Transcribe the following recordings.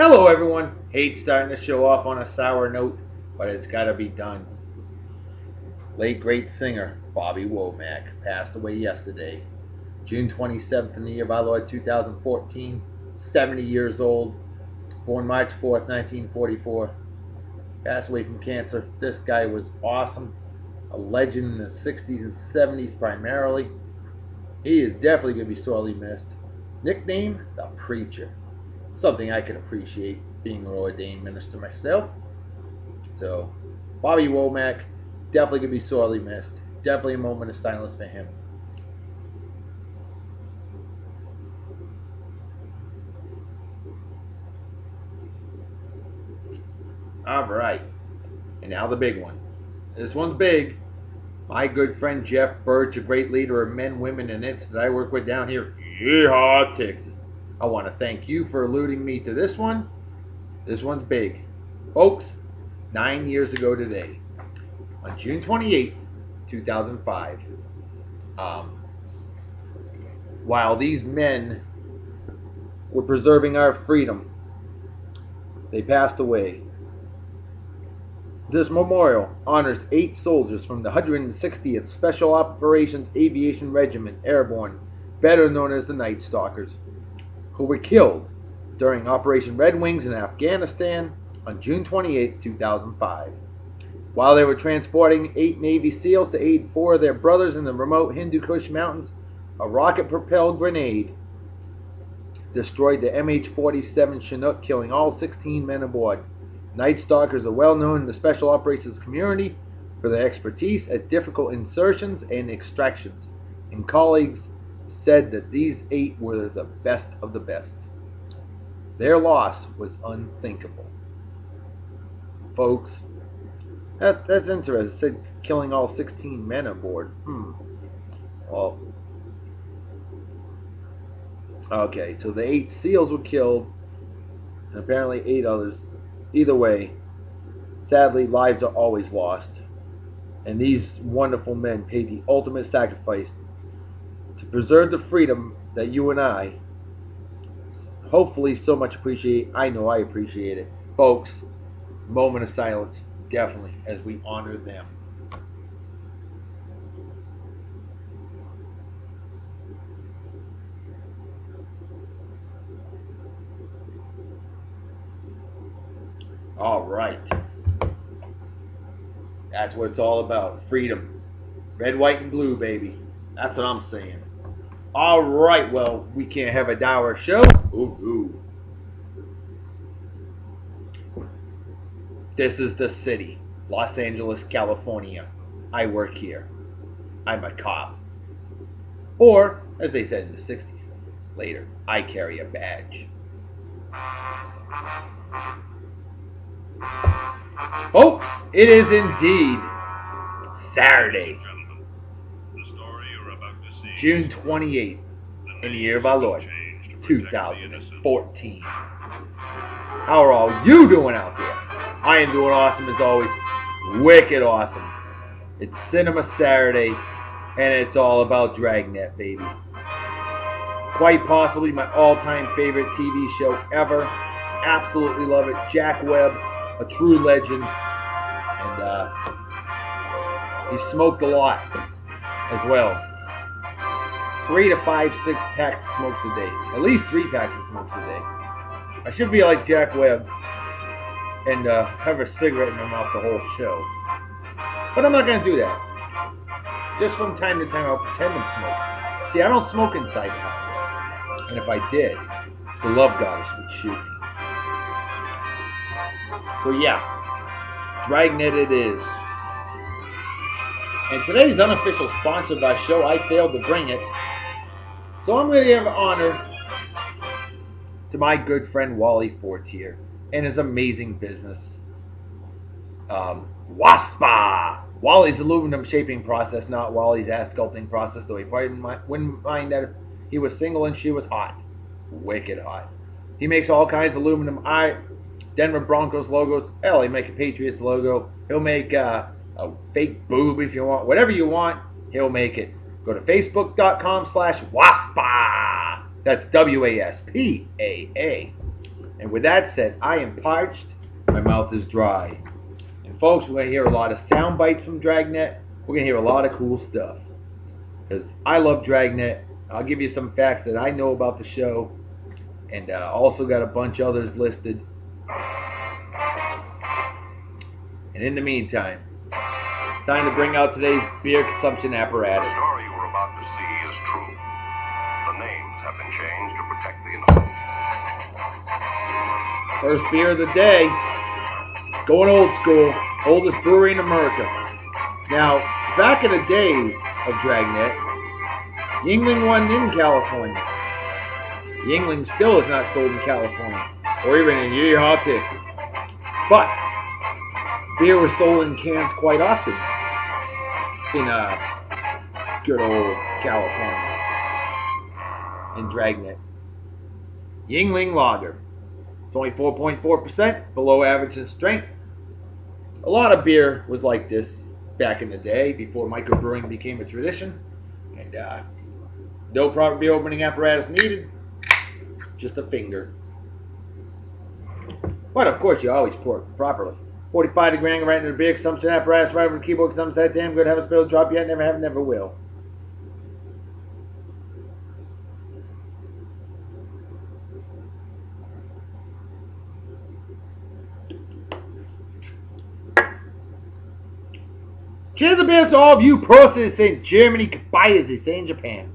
Hello, everyone. Hate starting the show off on a sour note, but it's got to be done. Late great singer Bobby Womack passed away yesterday, June 27th in the year of our Lord 2014, 70 years old, born March 4th, 1944. Passed away from cancer. This guy was awesome, a legend in the 60s and 70s primarily. He is definitely going to be sorely missed. Nickname, The Preacher. Something I can appreciate being an ordained minister myself. So, Bobby Womack, definitely going to be sorely missed. Definitely a moment of silence for him. All right. And now the big one. This one's big. My good friend Jeff Birch, a great leader of men, women, and its that I work with down here, Yeehaw, Texas. I want to thank you for alluding me to this one. This one's big. Folks, 9 years ago today, on June 28th, 2005, um, while these men were preserving our freedom, they passed away. This memorial honors 8 soldiers from the 160th Special Operations Aviation Regiment Airborne, better known as the Night Stalkers, who were killed during Operation Red Wings in Afghanistan on June 28, 2005. While they were transporting 8 Navy SEALs to aid 4 of their brothers in the remote Hindu Kush Mountains, a rocket-propelled grenade destroyed the MH-47 Chinook, killing all 16 men aboard. Night Stalkers are well known in the Special Operations community for their expertise at difficult insertions and extractions, and colleagues said that these 8 were the best of the best. Their loss was unthinkable. Folks, that's interesting. It said killing all 16 men aboard. Well, okay, so the 8 SEALs were killed, and apparently 8 others. Either way, sadly, lives are always lost. And these wonderful men paid the ultimate sacrifice to preserve the freedom that you and I hopefully so much appreciate. I know I appreciate it. Folks, moment of silence, definitely, as we honor them. All right. That's what it's all about. Freedom. Red, white, and blue, baby. That's what I'm saying. All right. Well, we can't have a dour show. Ooh, ooh. This is the city, Los Angeles, California. I work here. I'm a cop. Or, as they said in the 60s, later, I carry a badge. Folks, it is indeed Saturday, June 28th, in the year of our Lord, 2014. How are all you doing out there? I am doing awesome as always. Wicked awesome. It's Cinema Saturday, and it's all about Dragnet, baby. Quite possibly my all-time favorite TV show ever. Absolutely love it. Jack Webb, a true legend, and he smoked a lot as well. 3 to 5, 6 packs of smokes a day. At least 3 packs of smokes a day. I should be like Jack Webb and have a cigarette in my mouth the whole show. But I'm not going to do that. Just from time to time, I'll pretend to smoke. See, I don't smoke inside the house. And if I did, the love goddess would shoot me. So yeah, Dragnet it is. And today's unofficial sponsor of our show, I failed to bring it. So I'm going to give honor to my good friend Wally Fortier and his amazing business, WASPA. Wally's aluminum shaping process, not Wally's ass sculpting process, though he probably wouldn't mind that if he was single and she was hot. Wicked hot. He makes all kinds of aluminum Denver Broncos logos. Hell, he make a Patriots logo. He'll make a fake boob if you want. Whatever you want, he'll make it. Go to facebook.com/WASPA. That's WASPAA. And with that said, I am parched. My mouth is dry. And folks, we're going to hear a lot of sound bites from Dragnet. We're going to hear a lot of cool stuff. Because I love Dragnet. I'll give you some facts that I know about the show. And also got a bunch others listed. And in the meantime, time to bring out today's beer consumption apparatus. The story you were about to see is true. The names have been changed to protect the innocent. First beer of the day, going old school, oldest brewery in America. Now, back in the days of Dragnet, Yuengling wasn't in California. Yuengling still is not sold in California, or even in Yeehaw, Texas. But beer was sold in cans quite often in good old California. In Dragnet. Yuengling Lager. It's only 4.4%, below average in strength. A lot of beer was like this back in the day, before microbrewing became a tradition. And no proper beer opening apparatus needed, just a finger. But of course, you always pour it properly. 45 degree angle right into the beer consumption apparatus, right over the keyboard consumption. That damn good, have a spill drop yet, never have, never will. Cheers and beers to all of you persons in Germany, goodbye as they say in Japan.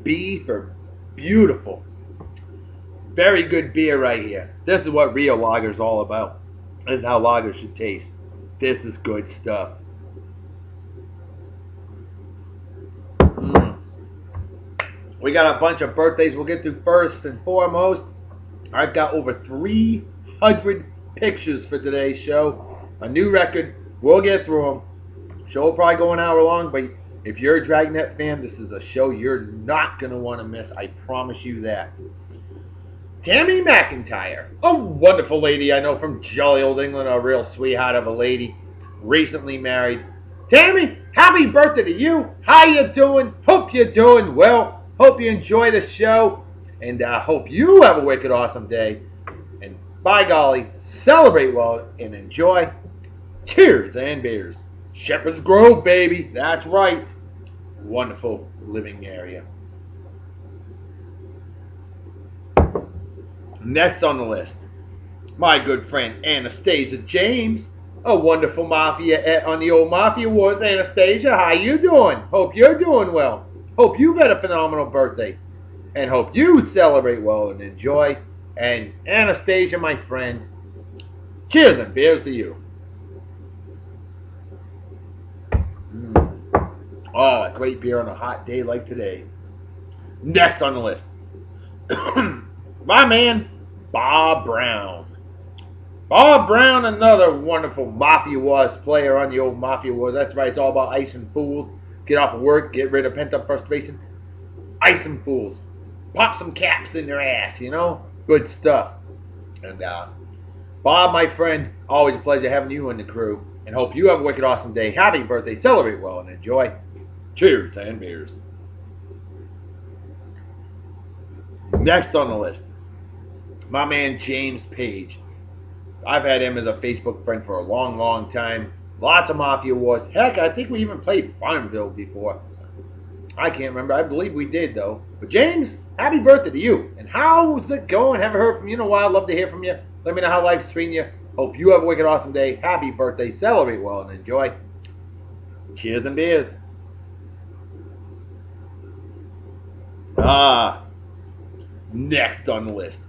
B for beautiful. Very good beer right here. This is what real lager is all about. This is how lager should taste. This is good stuff. We got a bunch of birthdays we'll get to first and foremost. I've got over 300 pictures for today's show. A new record. We'll get through them. Show will probably go an hour long, but if you're a Dragnet fan, this is a show you're not going to want to miss. I promise you that. Tammy McIntyre, a wonderful lady I know from jolly old England, a real sweetheart of a lady, recently married. Tammy, happy birthday to you. How you doing? Hope you're doing well. Hope you enjoy the show. And hope you have a wicked awesome day. And by golly, celebrate well and enjoy. Cheers and beers. Shepherd's Grove, baby. That's right. Wonderful living area. Next on the list, my good friend Anastasia James, a wonderful mafia on the old Mafia Wars. Anastasia, how you doing? Hope you're doing well. Hope you've had a phenomenal birthday. And hope you celebrate well and enjoy. And Anastasia, my friend, cheers and beers to you. Oh, a great beer on a hot day like today. Next on the list, my man, Bob Brown. Bob Brown, another wonderful Mafia Wars player on the old Mafia Wars. That's right, it's all about icing fools. Get off of work, get rid of pent-up frustration. Ice some fools. Pop some caps in their ass, you know? Good stuff. And Bob, my friend, always a pleasure having you in the crew. And hope you have a wicked awesome day. Happy birthday. Celebrate well and enjoy. Cheers and beers. Next on the list, my man James Page. I've had him as a Facebook friend for a long, long time. Lots of Mafia Wars. Heck, I think we even played Farmville before. I can't remember. I believe we did, though. But James, happy birthday to you. And how's it going? Haven't heard from you in a while. Love to hear from you. Let me know how life's treating you. Hope you have a wicked awesome day. Happy birthday. Celebrate well and enjoy. Cheers and beers. Next on the list,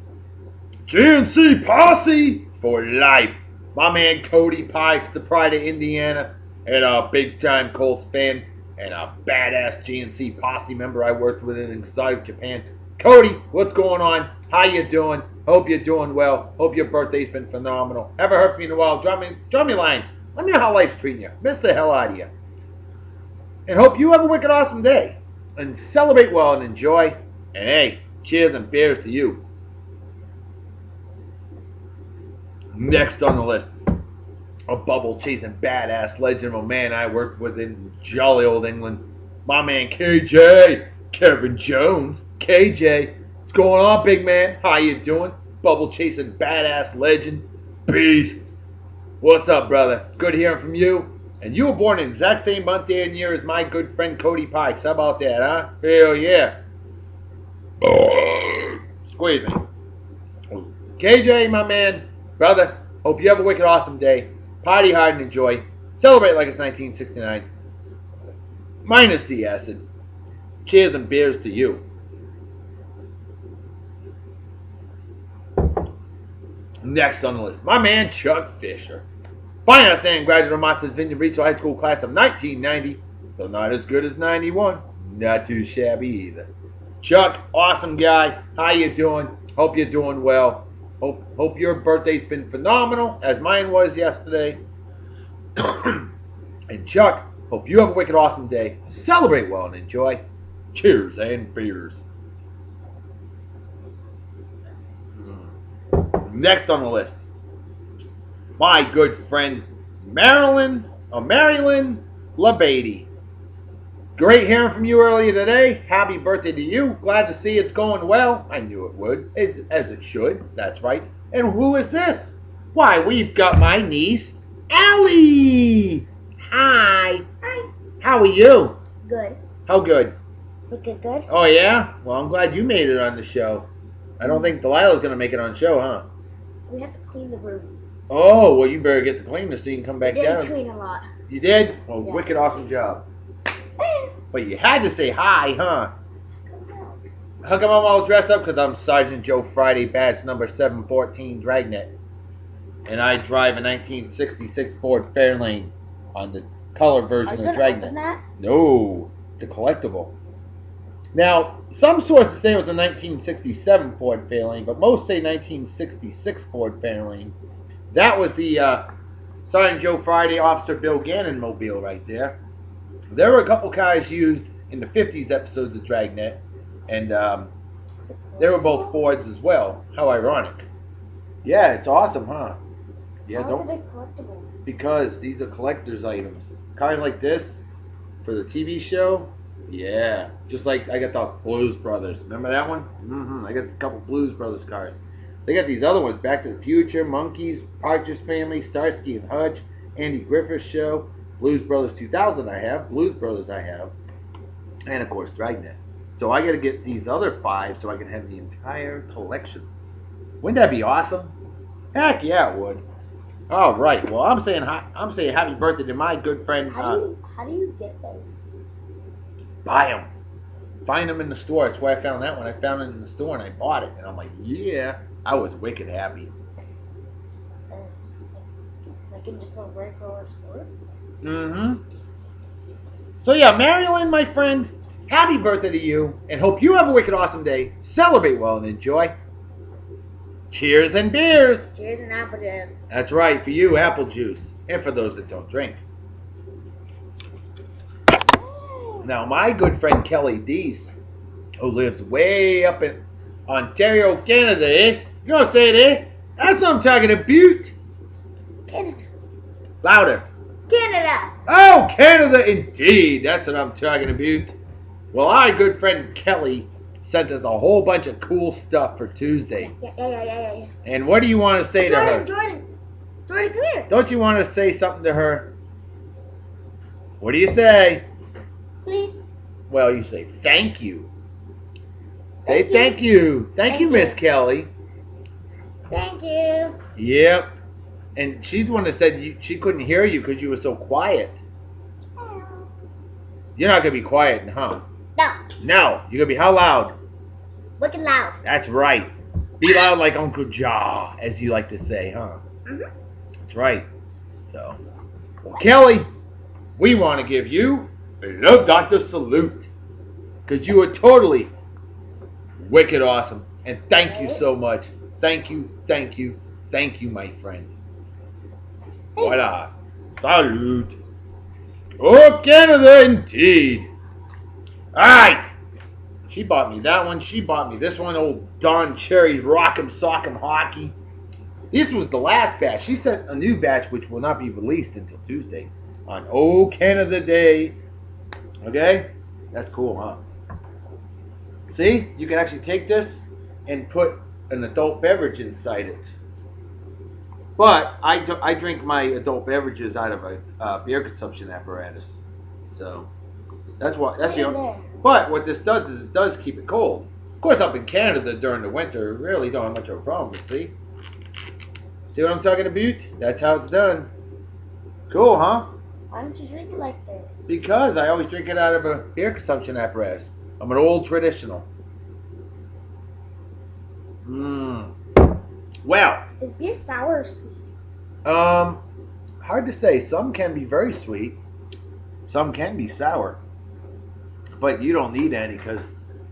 GNC Posse for life. My man Cody Pikes, the pride of Indiana, and a big-time Colts fan, and a badass GNC Posse member I worked with in Exotic Japan. Cody, what's going on? How you doing? Hope you're doing well. Hope your birthday's been phenomenal. Haven't heard from you in a while. Drop me a line. Let me know how life's treating you. Miss the hell out of you. And hope you have a wicked awesome day. And celebrate well and enjoy. And hey, cheers and beers to you. Next on the list, a bubble chasing badass legend of a man I worked with in jolly old England. My man KJ, Kevin Jones. KJ, what's going on, big man? How you doing? Bubble chasing badass legend. Beast. What's up, brother? Good hearing from you. And you were born in the exact same month, day, and year as my good friend Cody Pikes. How about that, huh? Hell yeah. Squeeze me. KJ, my man, brother, hope you have a wicked awesome day. Party hard and enjoy. Celebrate like it's 1969. Minus the acid. Cheers and beers to you. Next on the list, my man Chuck Fisher. Fine outstanding graduate of Martha's Vineyard Regional High School class of 1990, though not as good as 91. Not too shabby either. Chuck, awesome guy. How you doing? Hope you're doing well. Hope your birthday's been phenomenal, as mine was yesterday. And Chuck, hope you have a wicked awesome day. Celebrate well and enjoy. Cheers and beers. Next on the list, my good friend Marilyn LaBady. Great hearing from you earlier today. Happy birthday to you. Glad to see it's going well. I knew it would, as it should. That's right. And who is this? Why, we've got my niece, Allie. Hi. Hi. How are you? Good. How good? Wicked good. Oh, yeah? Well, I'm glad you made it on the show. I don't think Delilah's going to make it on the show, huh? We have to clean the room. Oh, well, you better get to clean this so you can come back We didn't down. clean a lot. You did? Well, Yeah. wicked awesome job. But you had to say hi, huh? How come I'm all dressed up? Because I'm Sergeant Joe Friday, badge number 714, Dragnet. And I drive a 1966 Ford Fairlane on the color Are version you of gonna Dragnet. open that? No, it's a collectible. Now, some sources say it was a 1967 Ford Fairlane, but most say 1966 Ford Fairlane. That was the Sergeant Joe Friday, Officer Bill Gannon mobile right there. There were a couple cars used in the 50s episodes of Dragnet, and they were both Fords as well. How ironic. Yeah, it's awesome, huh? Yeah, How are they collectible? because these are collector's items. Cars like this for the TV show. Yeah, just like I got the Blues Brothers. Remember that one? I got a couple Blues Brothers cars. They got these other ones: Back to the Future, Monkeys, Partridge Family, Starsky and Hutch, Andy Griffith Show, Blues Brothers 2000. I have Blues Brothers. I have, and of course Dragnet. So I got to get these other 5 so I can have the entire collection. Wouldn't that be awesome? Heck yeah, it would. All right. Well, I'm saying happy birthday to my good friend. How do you get those? Buy them. Find them in the store. That's where I found that one. I found it in the store and I bought it. And I'm like, yeah. I was wicked happy. Like in just a regular store? So yeah, Marilyn, my friend, happy birthday to you. And hope you have a wicked awesome day. Celebrate well and enjoy. Cheers and beers. Cheers and apple juice. That's right. For you, apple juice. And for those that don't drink. Now, my good friend Kelly Deese, who lives way up in Ontario, Canada, eh? You gonna say it, eh? That's what I'm talking about. Canada. Louder. Canada. Oh, Canada indeed. That's what I'm talking about. Well, our good friend Kelly sent us a whole bunch of cool stuff for Tuesday. Yeah. And what do you want to say to her? Jordan, come here. Don't you want to say something to her? What do you say? Please. Well, you say thank you. Say thank you. Thank you, Miss Kelly. Thank you. Yep. And she's the one that said she couldn't hear you because you were so quiet. You're not going to be quiet, huh? No. No. You're going to be how loud? Wicked loud. That's right. Be loud like Uncle Jaw, as you like to say, huh? That's right. So, well, Kelly, we want to give you a Love Doctor salute. Because you were totally wicked awesome. And thank you so much. Thank you, my friend. Voila. Salute. Oh, Canada, indeed. Alright. She bought me that one. She bought me this one. Old Don Cherry's Rock'em Sock'em Hockey. This was the last batch. She sent a new batch which will not be released until Tuesday on Oh Canada Day. Okay? That's cool, huh? See, you can actually take this and put an adult beverage inside it. But I drink my adult beverages out of a beer consumption apparatus. So that's why that's the only. But what this does is it does keep it cold. Of course, up in Canada during the winter, really don't have much of a problem. See what I'm talking about? That's how it's done. Cool, huh? Why don't you drink it like this? Because I always drink it out of a beer consumption apparatus. I'm an old traditional. Well, Is beer sour or sweet? hard to say. Some can be very sweet. Some can be sour. But you don't need any because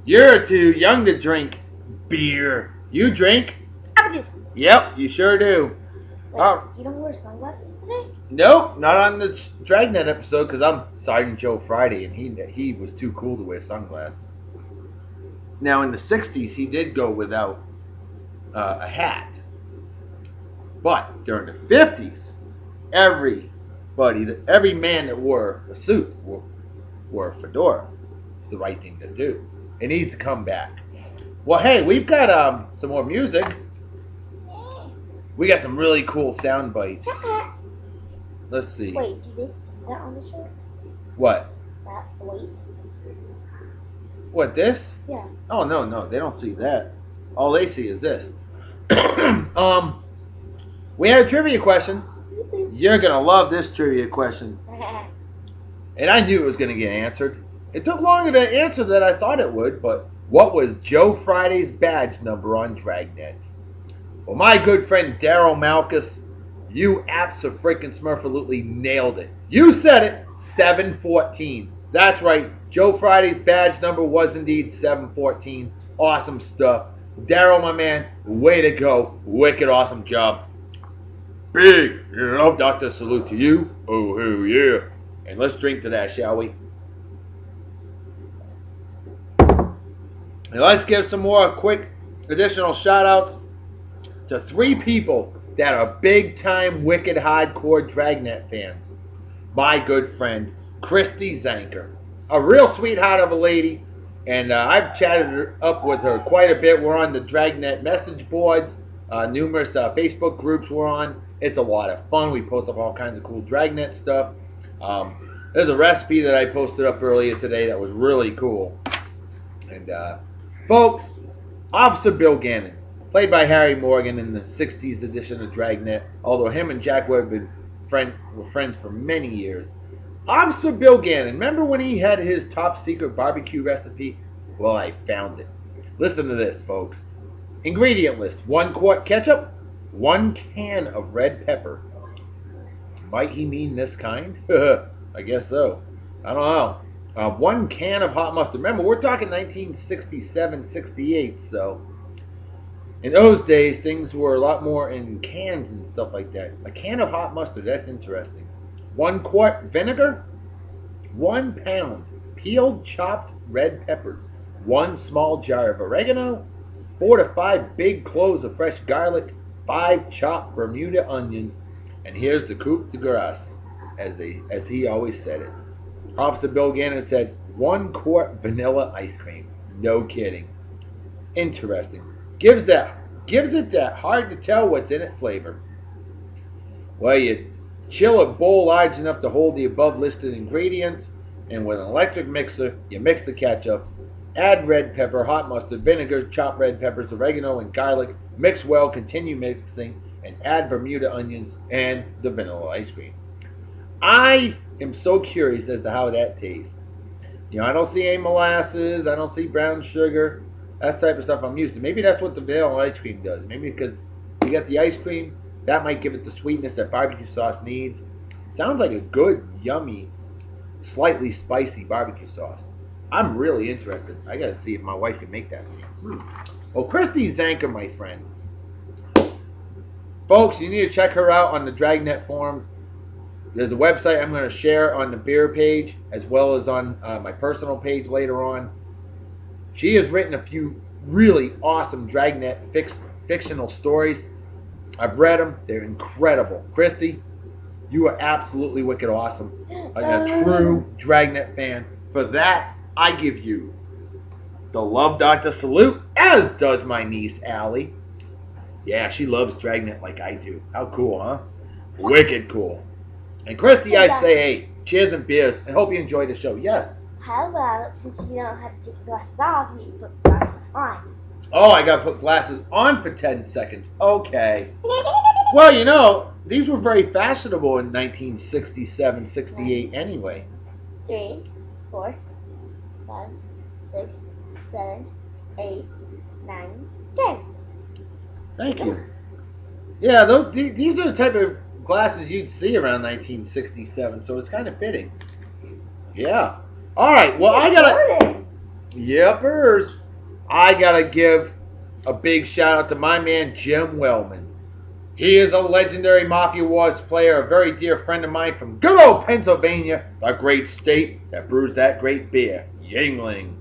you're too young to drink beer. You drink? Apple juice. Yep, you sure do. Wait, Oh. you don't wear sunglasses today? Nope, not on the Dragnet episode because I'm Sergeant Joe Friday and he was too cool to wear sunglasses. Now in the 60s he did go without a hat. But during the 50s, every man that wore a suit wore a fedora. The right thing to do. It needs to come back. Well, hey, we've got some more music. We got some really cool sound bites. Let's see. Wait, do this that on the show? What? That wait. What, this? Yeah. Oh, no, they don't see that. All they see is this. We had a trivia question. You're going to love this trivia question. And I knew it was going to get answered. It took longer to answer than I thought it would, but what was Joe Friday's badge number on Dragnet? Well, my good friend Daryl Malkus, you abso-freaking-smurfalutely nailed it. You said it, 714. That's right, Joe Friday's badge number was indeed 714. Awesome stuff. Daryl, my man, way to go. Wicked awesome job. Big love doctor salute to you. Oh, yeah. And let's drink to that, shall we? And let's give some more quick additional shout outs to 3 people that are big time wicked hardcore Dragnet fans. My good friend Christy Zanker, a real sweetheart of a lady, and I've chatted up with her quite a bit. We're on the Dragnet message boards, numerous Facebook groups we're on. It's a lot of fun. We post up all kinds of cool Dragnet stuff. There's a recipe that I posted up earlier today that was really cool. And folks, Officer Bill Gannon, played by Harry Morgan in the 60s edition of Dragnet, although him and Jack Webb were friends for many years. Officer Bill Gannon, remember when he had his top secret barbecue recipe? Well, I found it. Listen to this, folks. Ingredient list: 1 quart ketchup, 1 can of red pepper. Might he mean this kind? I guess so. I don't know. 1 can of hot mustard. Remember, we're talking 1967, 68, so in those days, things were a lot more in cans and stuff like that. A can of hot mustard, that's interesting. 1 quart vinegar, 1 pound peeled chopped red peppers, 1 small jar of oregano, 4 to 5 big cloves of fresh garlic, 5 chopped Bermuda onions, and here's the coup de grace, as he always said it. Officer Bill Gannon said 1 quart vanilla ice cream. No kidding. Interesting. Gives it that hard to tell what's in it flavor. Well, you chill a bowl large enough to hold the above listed ingredients, and with an electric mixer, you mix the ketchup, add red pepper, hot mustard, vinegar, chopped red peppers, oregano, and garlic, mix well, continue mixing, and add Bermuda onions and the vanilla ice cream. I am so curious as to how that tastes. I don't see any molasses, I don't see brown sugar. That's the type of stuff I'm used to. Maybe that's what the vanilla ice cream does. Maybe because you got the ice cream, that might give it the sweetness that barbecue sauce needs. Sounds like a good, yummy, slightly spicy barbecue sauce. I'm really interested. I gotta see if my wife can make that for me. Well, Christy Zanker, my friend. Folks, you need to check her out on the Dragnet forums. There's a website I'm going to share on the beer page as well as on my personal page later on. She has written a few really awesome Dragnet fictional stories. I've read them. They're incredible. Christy, you are absolutely wicked awesome. A true Dragnet fan. For that, I give you the Love Doctor salute, as does my niece Allie. Yeah, she loves Dragnet like I do. How cool, huh? Wicked cool. And Christy, I say, hey, cheers and beers, and hope you enjoy the show. Yes. How about since you don't have to take your glasses off, you put glasses on? Oh, I gotta put glasses on for 10 seconds. Okay. Well, you know, these were very fashionable in 1967, 68 anyway. 3, 4, 5, 6, 7, 8, 9, 10. Thank you. Yeah, these are the type of glasses you'd see around 1967, so it's kind of fitting. Yeah. All right. Well, I gotta. Jordans. Yepers. I gotta give a big shout out to my man Jim Wellman. He is a legendary Mafia Wars player, a very dear friend of mine from good old Pennsylvania, the great state that brews that great beer, Yingling.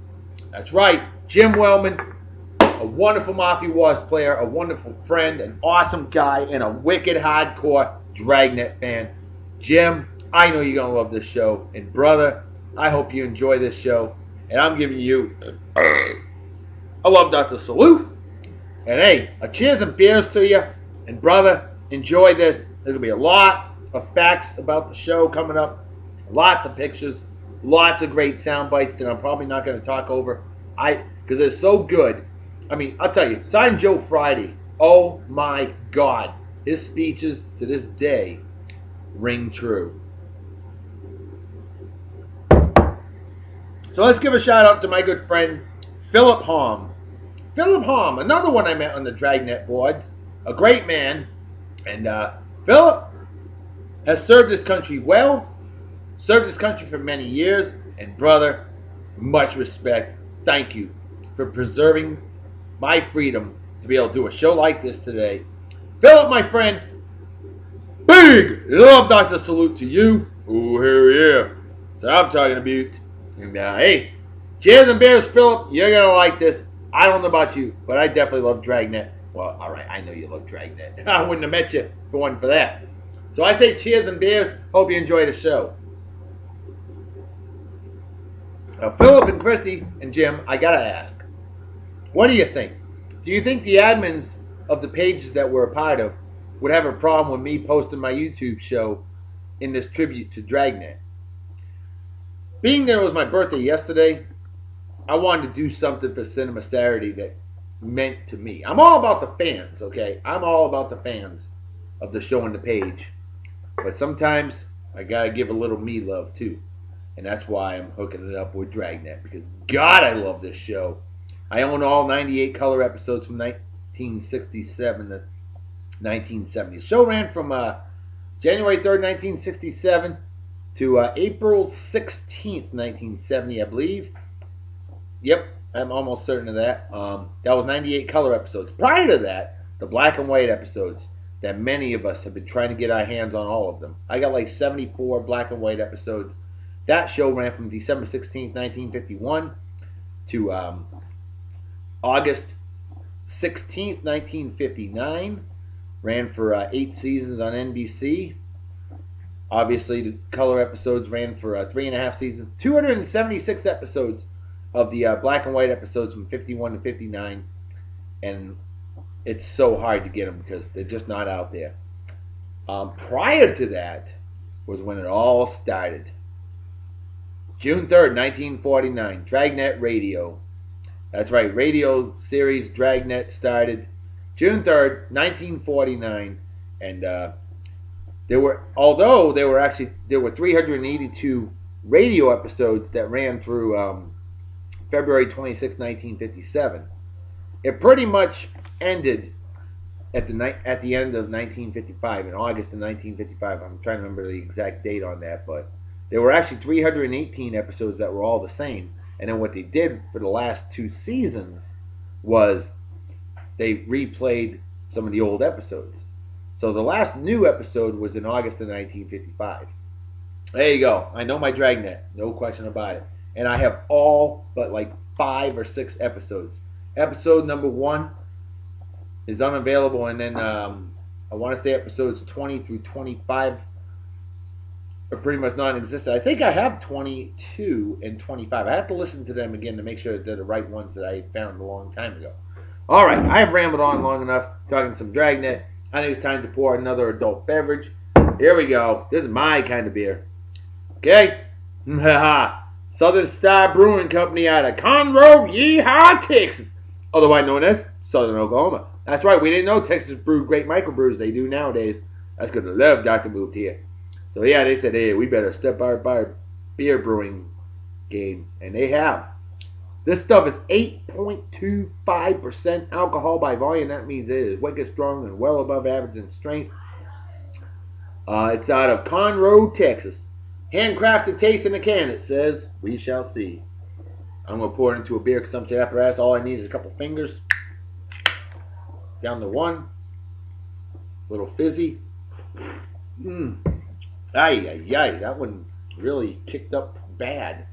That's right, Jim Wellman, a wonderful Mafia Wars player, a wonderful friend, an awesome guy, and a wicked hardcore Dragnet fan. Jim, I know you're going to love this show. And brother, I hope you enjoy this show. And I'm giving you a Love Doctor salute. And hey, a cheers and beers to you. And brother, enjoy this. There's going to be a lot of facts about the show coming up. Lots of pictures. Lots of great sound bites that I'm probably not going to talk over. Because they're so good. I mean, I'll tell you, Sign Joe Friday. Oh my God. His speeches to this day ring true. So let's give a shout out to my good friend Philip Hom. Philip Hom, another one I met on the Dragnet boards. A great man. And Philip has served his country well. Served his country for many years. And brother, much respect. Thank you for preserving my freedom to be able to do a show like this today. Philip, my friend, big Love Doctor salute to you. Oh, hell yeah. So I'm talking about. And hey, cheers and beers, Philip. You're going to like this. I don't know about you, but I definitely love Dragnet. Well, all right, I know you love Dragnet. I wouldn't have met you if it wasn't for that. So I say cheers and beers. Hope you enjoy the show. Now, Philip and Christy and Jim, I got to ask. What do you think? Do you think the admins of the pages that we're a part of would have a problem with me posting my YouTube show in this tribute to Dragnet? Being that it was my birthday yesterday, I wanted to do something for Cinema Saturday that meant to me. I'm all about the fans, okay? I'm all about the fans of the show and the page. But sometimes I gotta give a little me love too. And that's why I'm hooking it up with Dragnet. Because God, I love this show. I own all 98 color episodes from 1967 to 1970. The show ran from January 3rd, 1967 to April 16th, 1970, I believe. Yep, I'm almost certain of that. That was 98 color episodes. Prior to that, the black and white episodes that many of us have been trying to get our hands on all of them. I got like 74 black and white episodes. That show ran from December 16th, 1951 to August 16th, 1959. Ran for 8 seasons on NBC. Obviously, the color episodes ran for 3.5 seasons. 276 episodes of the black and white episodes from 51 to 59. And it's so hard to get them because they're just not out there. Prior to that was when it all started. June 3rd, 1949, Dragnet Radio. That's right, radio series Dragnet started June 3rd, 1949, and there were 382 radio episodes that ran through February 26, 1957. It pretty much ended at the end of 1955, in August of 1955. I'm trying to remember the exact date on that, but there were actually 318 episodes that were all the same. And then what they did for the last 2 seasons was they replayed some of the old episodes. So the last new episode was in August of 1955. There you go. I know my Dragnet. No question about it. And I have all but like 5 or 6 episodes. Episode number 1 is unavailable. And then I want to say episodes 20 through 25 are pretty much non-existent. I think I have 22 and 25. I have to listen to them again to make sure that they're the right ones that I found a long time ago. All right, I have rambled on long enough talking some Dragnet. I think it's time to pour another adult beverage. Here we go. This is my kind of beer. Okay? Southern Star Brewing Company out of Conroe, Yeehaw, Texas. Otherwise known as Southern Oklahoma. That's right, we didn't know Texas brewed great microbrews. They do nowadays. That's because I love Dr. moved here. So yeah, they said, hey, we better step our beer brewing game. And they have. This stuff is 8.25% alcohol by volume. That means it is wicked strong and well above average in strength. It's out of Conroe, Texas. Handcrafted taste in a can, it says. We shall see. I'm going to pour it into a beer consumption apparatus. All I need is a couple fingers. Down to one. Little fizzy. That one really kicked up bad.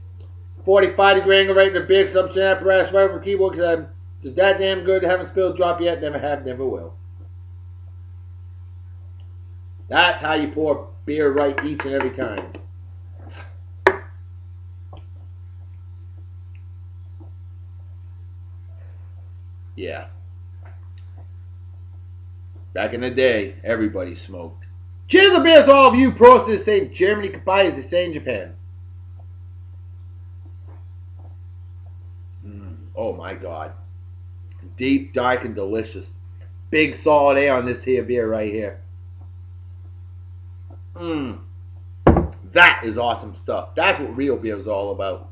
45-degree angle right in the beer consumption apparatus right over the keyboard because I'm just that damn good. Haven't spilled a drop yet. Never have, never will. That's how you pour beer right each and every time. Yeah. Back in the day, everybody smoked. Cheers the beers to all of you. Prost, as they say in Germany. Goodbye, as they say in Japan. Oh my God. Deep, dark, and delicious. Big solid A on this here beer right here. That is awesome stuff. That's what real beer is all about.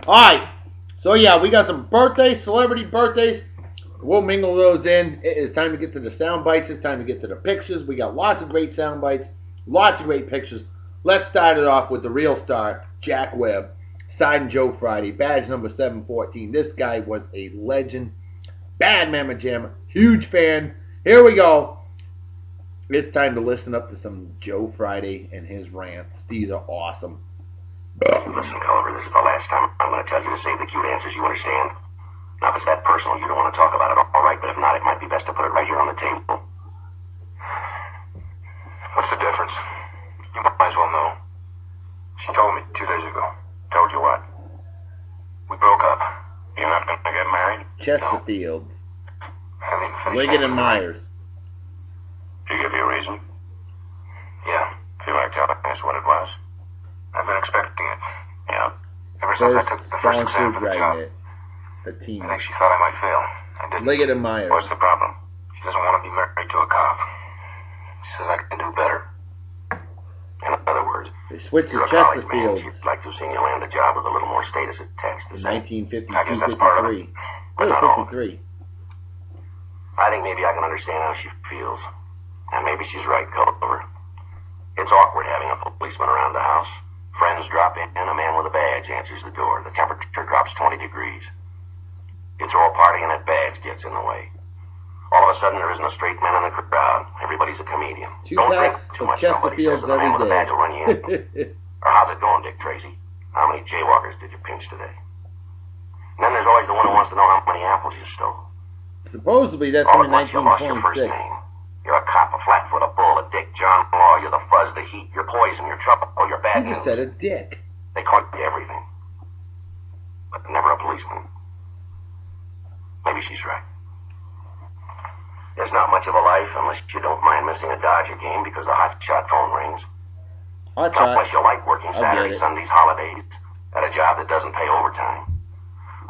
Alright. So yeah, we got some birthdays, celebrity birthdays. We'll mingle those in. It is time to get to the sound bites. It's time to get to the pictures. We got lots of great sound bites. Lots of great pictures. Let's start it off with the real star, Jack Webb. Signed Joe Friday, badge number 714. This guy was a legend. Bad Mama Jamma. Huge fan. Here we go. It's time to listen up to some Joe Friday and his rants. These are awesome. Listen, Culliver, this is the last time I'm going to tell you to save the cute answers, you understand? Now, if it's that personal, you don't want to talk about it, all right, but if not, it might be best to put it right here on the table. What's the difference? You might as well know. She told me 2 days ago. Told you what? We broke up. You're not going to get married? Chesterfields. Haven't even finished. Liggett and Myers. Did you give you a reason? Yeah. Feel like telling us what it was? I've been expecting it. Yeah. Ever since I took the first exam for the job. Dragnet. For team. I think she thought I might fail. I didn't. Liggett and Myers. What's the problem? She doesn't want to be married to a cop. She says I can do better. In other words, They switched to you're a college man. Chesterfields She'd like to have seen you land a job with a little more status attached to in it. 1952, I guess that's part of 53. it. It But was not all. 53. I think maybe I can understand how she feels. And maybe she's right, Culliver. It's awkward having a policeman around the house. Friends drop in, a man with a badge answers the door. The temperature drops 20 degrees. You throw a party and that badge gets in the way. All of a sudden, there isn't a straight man in the crowd. Everybody's a comedian. 2 Don't drink packs too of much, somebody says, Chesterfields and the man with the every badge will run you in. day. Or how's it going, Dick Tracy? How many jaywalkers did you pinch today? And then there's always the one who wants to know how many apples you stole. Supposedly that's All from at once you lost your first 1926. name. You're a cop, a flatfoot, a bull, a dick, John Law. You're the fuzz, the heat, you're poison, you're trouble, you're bad You just news. said a dick. They call you everything. But never a policeman. Maybe she's right. There's not much of a life unless you don't mind missing a Dodger game because the hot shot phone rings. Hot Someplace shot. you like working I get Saturdays, it. Sundays, holidays, at a job that doesn't pay overtime.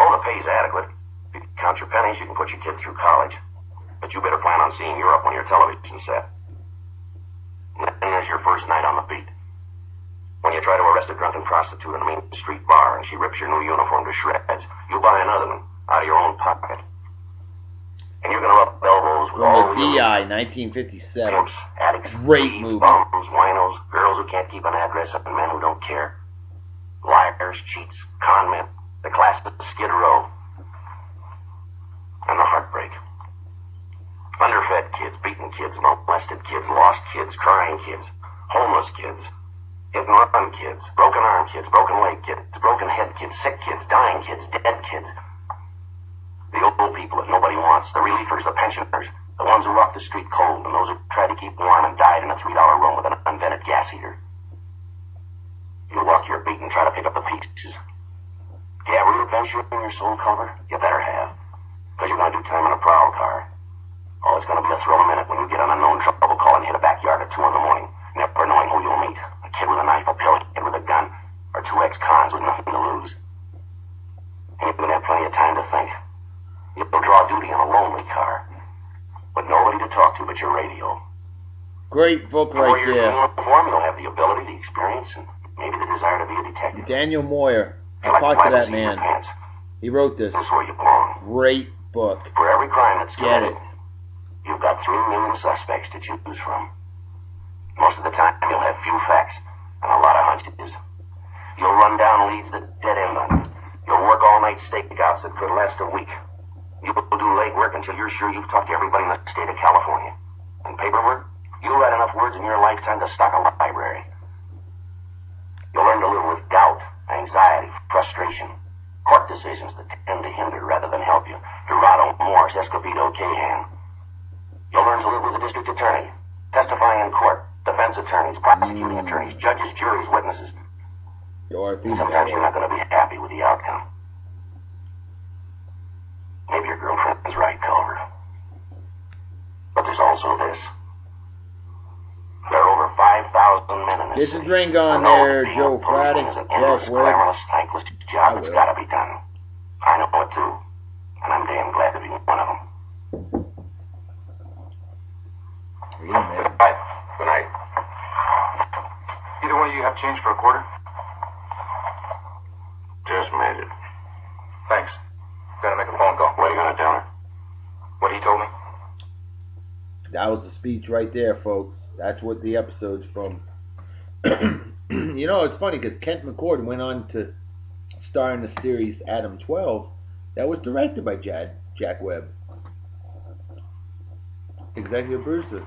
Oh, the pay's adequate. If you count your pennies, you can put your kid through college. But you better plan on seeing Europe on your television set. And then there's your first night on the beat. When you try to arrest a drunken prostitute in a main street bar and she rips your new uniform to shreds, you buy another one out of your own pocket. And you're going to rub elbows with all From the DI, 1957. pimps, addicts, Great thieves, movie. bums, winos, girls who can't keep an address, and men who don't care. Liars, cheats, con men, the classic Skid Row, and the heartbreak. Underfed kids, beaten kids, molested kids, lost kids, crying kids, homeless kids, hit and run kids, broken arm kids, broken leg kids, broken head kids, sick kids, dying kids, dead kids. The old people that nobody wants, the relievers, the pensioners, the ones who walk the street cold, and those who tried to keep warm and died in a $3 room with an unvented gas heater. your beat and try to pick up the pieces. You have real adventure in your soul, Culver? You better have. Because you're going to do time in a prowl car. Oh, it's going to be a thrill minute when you get an unknown trouble call and hit a backyard at 2 in the morning, never knowing who you'll meet. A kid with a knife, a pill kid with a gun, or 2 ex-cons with nothing to lose. And you're going to have plenty of time to think. You'll draw duty in a lonely car, with nobody to talk to but your radio. Great book Before right you're there. in uniform, you'll have the ability, the experience, and maybe the desire to be a detective. Daniel Moyer. You I'll like talk to that privacy in your man. pants. He wrote this. This is where you belong. Great book. For every crime that's Get committed, it. you've got 3 million suspects to choose from. Most of the time, you'll have few facts and a lot of hunches. You'll run down leads that dead end on you. You'll work all-night stakeouts that could last a week. You'll do late work until you're sure you've talked to everybody in the state of California. And paperwork, you'll write enough words in your lifetime to stock a library. You'll learn to live with doubt, anxiety, frustration, court decisions that tend to hinder rather than help you. Dorado, Morris, Escobedo, Cahan. You'll learn to live with a district attorney, testifying in court, defense attorneys, prosecuting attorneys, judges, juries, witnesses. Dorothy Sometimes you're Bennett. not going to be happy with the outcome. Maybe your girlfriend's right, Culver. But there's also this. There are over 5,000 men in Get this your city. drink on who know there, being Joe a policeman Friday. is an endless, Jack Webb. glamorous, thankless I job that's will. got to be done. I know it too. And I'm damn glad to be one of them. Amen. Right. Good night. Either one of you have change for a quarter? Just made it. Thanks. Gotta make a phone call. What are you gonna tell her? What he told me? That was the speech right there, folks. That's what the episode's from. You know, it's funny because Kent McCord went on to star in the series Adam 12 that was directed by Jack Webb. Executive producer.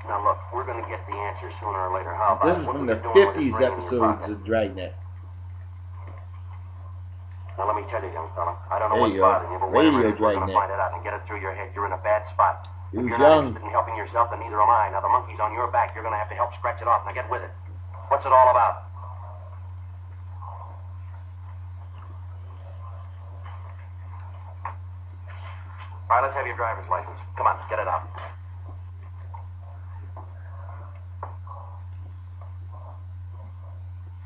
Now look, we're gonna get the answer sooner or later. How about This it? is What from were the you doing with this 50s ring in your episodes pocket? of Dragnet. Now let me tell you, young fella, I don't know There what's you go. bothering you, but Radio whatever it is, we're gonna Dragnet. find it out and get it through your head. You're in a bad spot. He If was you're not young. interested in helping yourself, then neither am I. Now the monkey's on your back. You're gonna have to help scratch it off. Now get with it. What's it all about? All right, let's have your driver's license. Come on, get it out.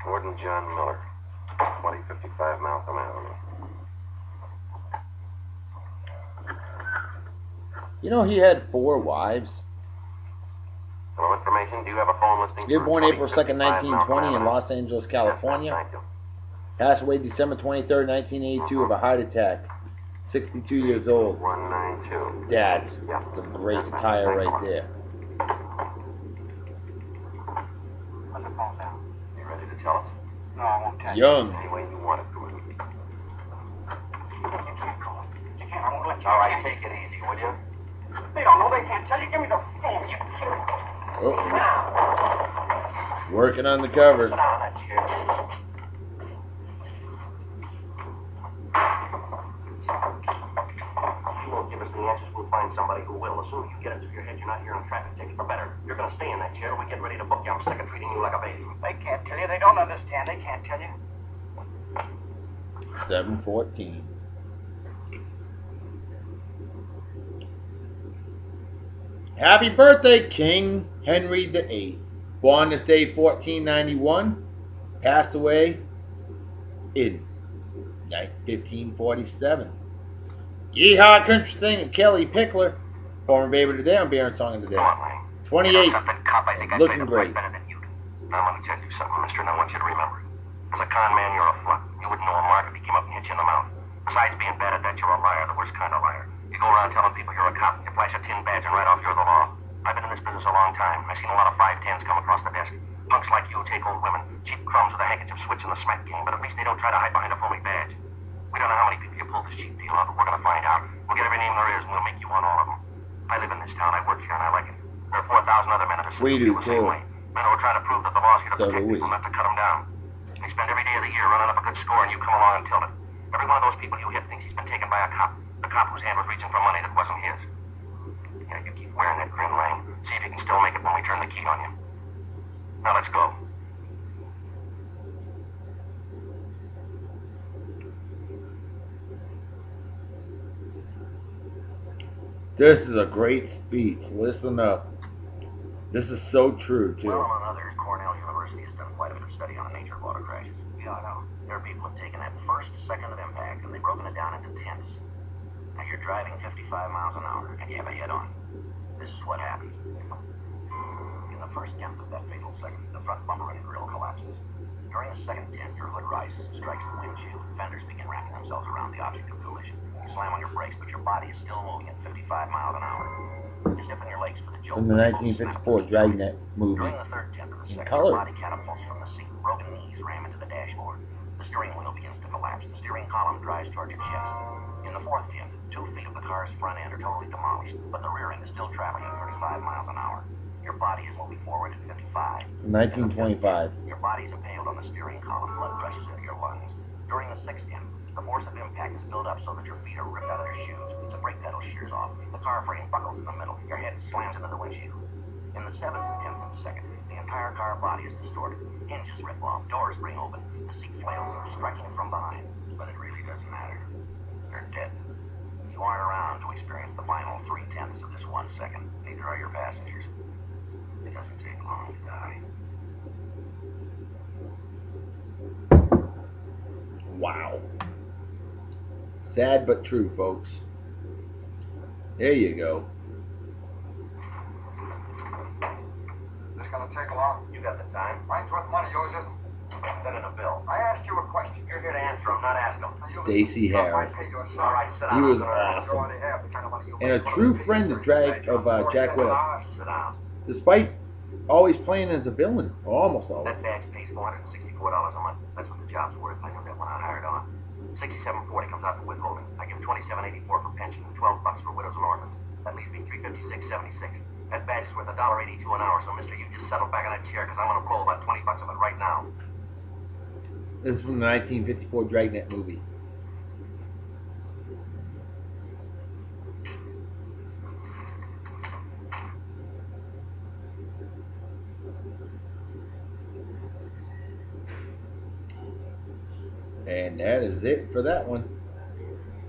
Warden John Miller, 2055 Malcolm Avenue. You know, he had 4 wives. Hello, information. Do you have a phone listing? He was for born April 2nd, 2055 1920 in Malcolm Avenue? Los Angeles, Yes, California. ma'am, thank you. Passed away December 23rd, 1982 of a heart attack. 62 years old. 192. Dad's. Yeah. That's a great Yes, ma'am. attire Thanks a right lot. there. What's the phone down? You ready to tell us? No, I won't tell Young. Any way you want it, go ahead. You can't call. You can't. I won't let you. All right, take it easy, will you? They don't know. They can't tell you. Give me the phone, you kid. Uh-oh. Working on the cover. Sit down on that chair. If you won't give us the answers, we'll find somebody who will. As soon as you get it through your head, you're not here on a traffic ticket. Or better, you're going to stay in that chair till we get ready to book you. I'm sick of treating you like a baby. They can't tell you. They don't understand. They can't tell you. 7:14. Happy birthday, King Henry VIII. Born this day 1491. Passed away in 1547. Yeehaw Country Singer Kelly Pickler. Former Baby of the Day on Baron Song of the Day. 28. You know something, cop? I think I Looking played the great. part better than you do. Now, I'm going to tell you something, mister, and I want you to remember it. As a con man, you're a flop. You wouldn't know a mark if he came up and hit you in the mouth. Besides being bad at that, you're a liar, the worst kind of liar. You go around telling people you're a cop, you flash a tin badge, and right off you're the law. I've been in this business a long time. I've seen a lot of 510s come across the desk. Punks like you take old women, cheap crumbs with a handkerchief switch in the smack game, but at least they don't try to hide behind a phony badge. We don't know how many people you pulled this cheap deal on, but we're going to find out. We'll get every name there is, and we'll make you on all of them. I live in this town, I work here, and I like it. There are 4,000 other men in the city We who do, feel the same too. way. Men who are trying to prove that the law's here to So do protect we. people, not to cut them down. They spend every day of the year running up a good score, and you come along and tilt it. Every one of those people you hit thinks he's been taken by a cop whose hand was reaching for money that wasn't his. Yeah, you keep wearing that grin, Lang. See if you can still make it when we turn the key on you. Now let's go. This is a great speech. Listen up. This is so true, too. Well, among others, Cornell University has done quite a bit of study on the nature of auto crashes. Yeah, I know. Their people have taken that first second of impact and they've broken it down into tenths. Now you're driving 55 miles an hour and you have a head-on. This is what happens. In the first tenth of that fatal second, the front bumper and grill collapses. During the second tenth, your hood rises and strikes the windshield. Fenders begin wrapping themselves around the object of collision. You slam on your brakes, but your body is still moving at 55 miles an hour. You're stiffing your legs for the jolt. From the 1954 Dragnet movie. During the third tenth of the second, color. your body catapults from the seat. Broken knees ram into the dashboard. The steering wheel begins to collapse. The steering column drives toward your chest. In the fourth tenth, 2 feet of the car's front end are totally demolished, but the rear end is still traveling at 35 miles an hour. Your body is moving forward at 55. 1925. Your body's impaled on the steering column. Blood rushes into your lungs. During the sixth tenth, the force of impact is built up so that your feet are ripped out of their shoes. The brake pedal shears off. The car frame buckles in the middle. Your head slams into the windshield. In the seventh, tenth, and second, the entire car body is distorted. Hinges rip off. Doors spring open. The seat flails, striking from behind. But it really doesn't matter. You're dead. You aren't around to experience the final 3/10 of this 1 second. Neither are your passengers. It doesn't take long to die. Wow. Sad but true, folks. There you go. This gonna take long? You got the time. Mine's worth money, yours isn't. Send in a bill. I asked you a question. You're here to answer them, not ask them. Stacey Harris. All right, sit down. He was awesome. And a true friend of Jack Webb. Sit down. Despite always playing as a villain, or almost always. That badge pays $464 a month. That's what the job's worth. I know that when I hired on. $67.40 comes out for withholding. I give $27.84 for pension and $12 for widows and orphans. That leaves me $356.76. That badge is worth $1.82 an hour. So, Mister, you just settle back in that chair because I'm going to blow about $20 of it right now. This is from the 1954 Dragnet movie. And that is it for that one.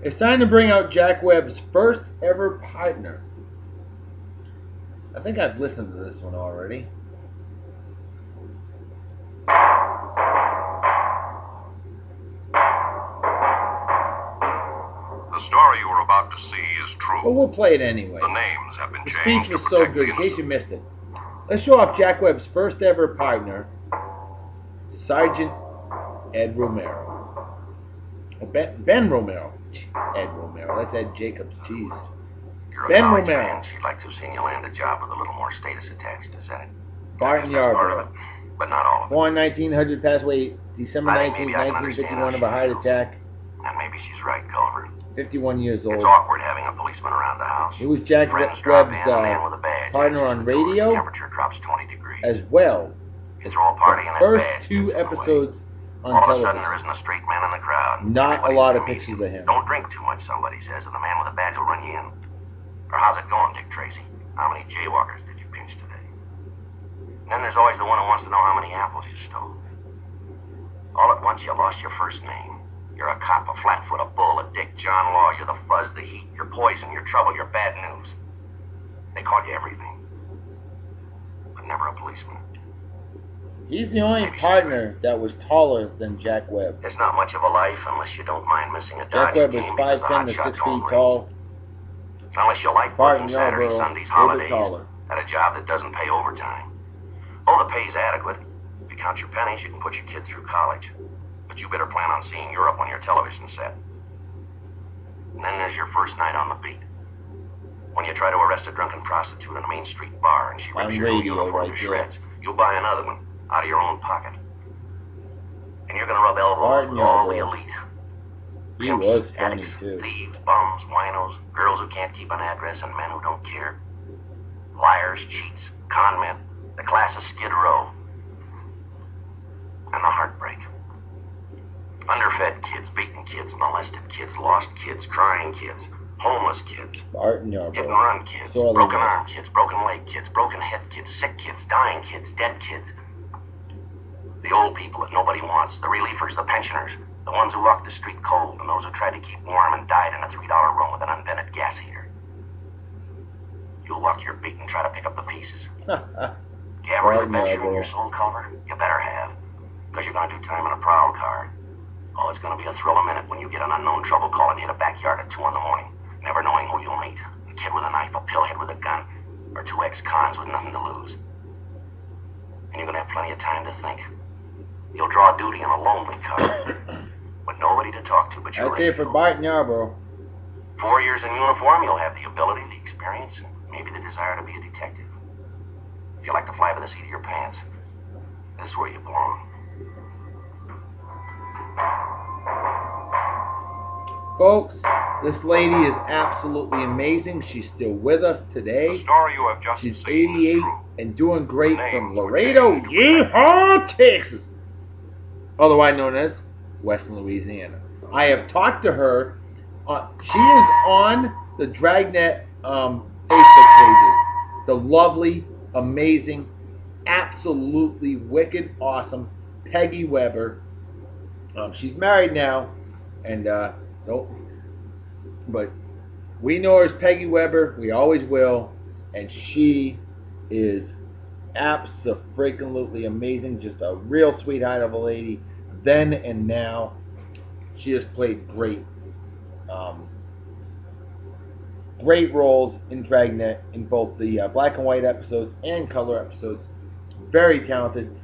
It's time to bring out Jack Webb's first ever partner. I think I've listened to this one already. The story you are about to see is true. But we'll play it anyway. The names have been The changed. speech was to so protect good, the in case innocent. you missed it. Let's show off Jack Webb's first ever partner, Sergeant Ed Romero. Ben Romero. Ed Romero. That's Ed Jacobs. Jeez. You're a Ben college Romero. man. She'd like to have seen you land a job with a little more status attached. Is that it? Barton I guess that's part of Yarborough. it, but not all of it. Born 1900, passed away December I think 19, maybe I can understand 1951 of a how she heart feels. attack. And maybe she's right, Culver. 51 years It's old. awkward having a policeman around the house. He was Jack Friends drop Webb's in, a man with a badge partner answers on the door, radio, the temperature drops 20 degrees. as well. You throw a party and that First badge two gets in the way. episodes on All of a sudden, television. there isn't a straight man in the crowd. Not a Everybody's lot a of comedian. pictures of him. Don't drink too much, somebody says, and the man with the badge will run you in. Or how's it going, Dick Tracy? How many jaywalkers did you pinch today? And then there's always the one who wants to know how many apples you stole. All at once, you lost your first name. You're a cop, a flatfoot, a bull, a dick, John Law. You're the fuzz, the heat. You're poison, you're trouble, you're bad news. They call you everything. But never a policeman. He's the only partner that was taller than Jack Webb. It's not much of a life unless you don't mind missing a Jack Dodger Webb was game because the 5'10 to hot 6 shot feet don't tall. race. Unless you like Barton working Saturdays, Yarborough, Sundays, a little bit holidays, taller. at a job that doesn't pay overtime. Oh, the pay's adequate. If you count your pennies, you can put your kid through college. But you better plan on seeing Europe on your television set. And then there's your first night on the beat. When you try to arrest a drunken prostitute in a Main Street bar and she rips On your new radio uniform right to there. shreds, you'll buy another one out of your own pocket. And you're gonna rub elbows Barton with all the Yarborough. elite. He Pimps, was funny addicts, too. Thieves, bums, winos, girls who can't keep an address, and men who don't care. Liars, cheats, con men, the class of Skid Row. And the heartbreak. Underfed kids, beaten kids, molested kids, lost kids, crying kids, homeless kids, Barton hit and Yarborough. run kids, Sorely broken arm missed. kids, broken leg kids, broken head kids, sick kids, dying kids, dead kids. The old people that nobody wants, the relievers, the pensioners, the ones who walked the street cold, and those who tried to keep warm and died in a $3 room with an unvented gas heater. you'll walk your beat and try to pick up the pieces. Well, You have a real no, adventure in your bro. soul, Culver? You better have. Because you're going to do time on a prowl car. Oh, it's going to be a thrill a minute when you get an unknown trouble calling you in a backyard at 2 in the morning, never knowing who you'll meet. A kid with a knife, a pillhead with a gun, or 2 ex-cons with nothing to lose. And you're going to have plenty of time to think. You'll draw duty in a lonely car, with nobody to talk to but your That's it for radio. Bart Yarborough. 4 years in uniform, you'll have the ability, the experience, and maybe the desire to be a detective. If you like to fly by the seat of your pants, this is where you belong. Folks, this lady is absolutely amazing. She's still with us The today. story you have just She's seen is 88 true. and doing great Names from were Laredo, changed to Yeehaw, Texas. Otherwise known as Western Louisiana. I have talked to her. She is on the Dragnet Facebook pages. The lovely, amazing, absolutely wicked, awesome Peggy Weber. She's married now, and nope. But we know her as Peggy Weber. We always will, and she is absolutely amazing. Just a real sweetheart of a lady. Then and now, she has played great roles in Dragnet in both the black and white episodes and color episodes. Very talented.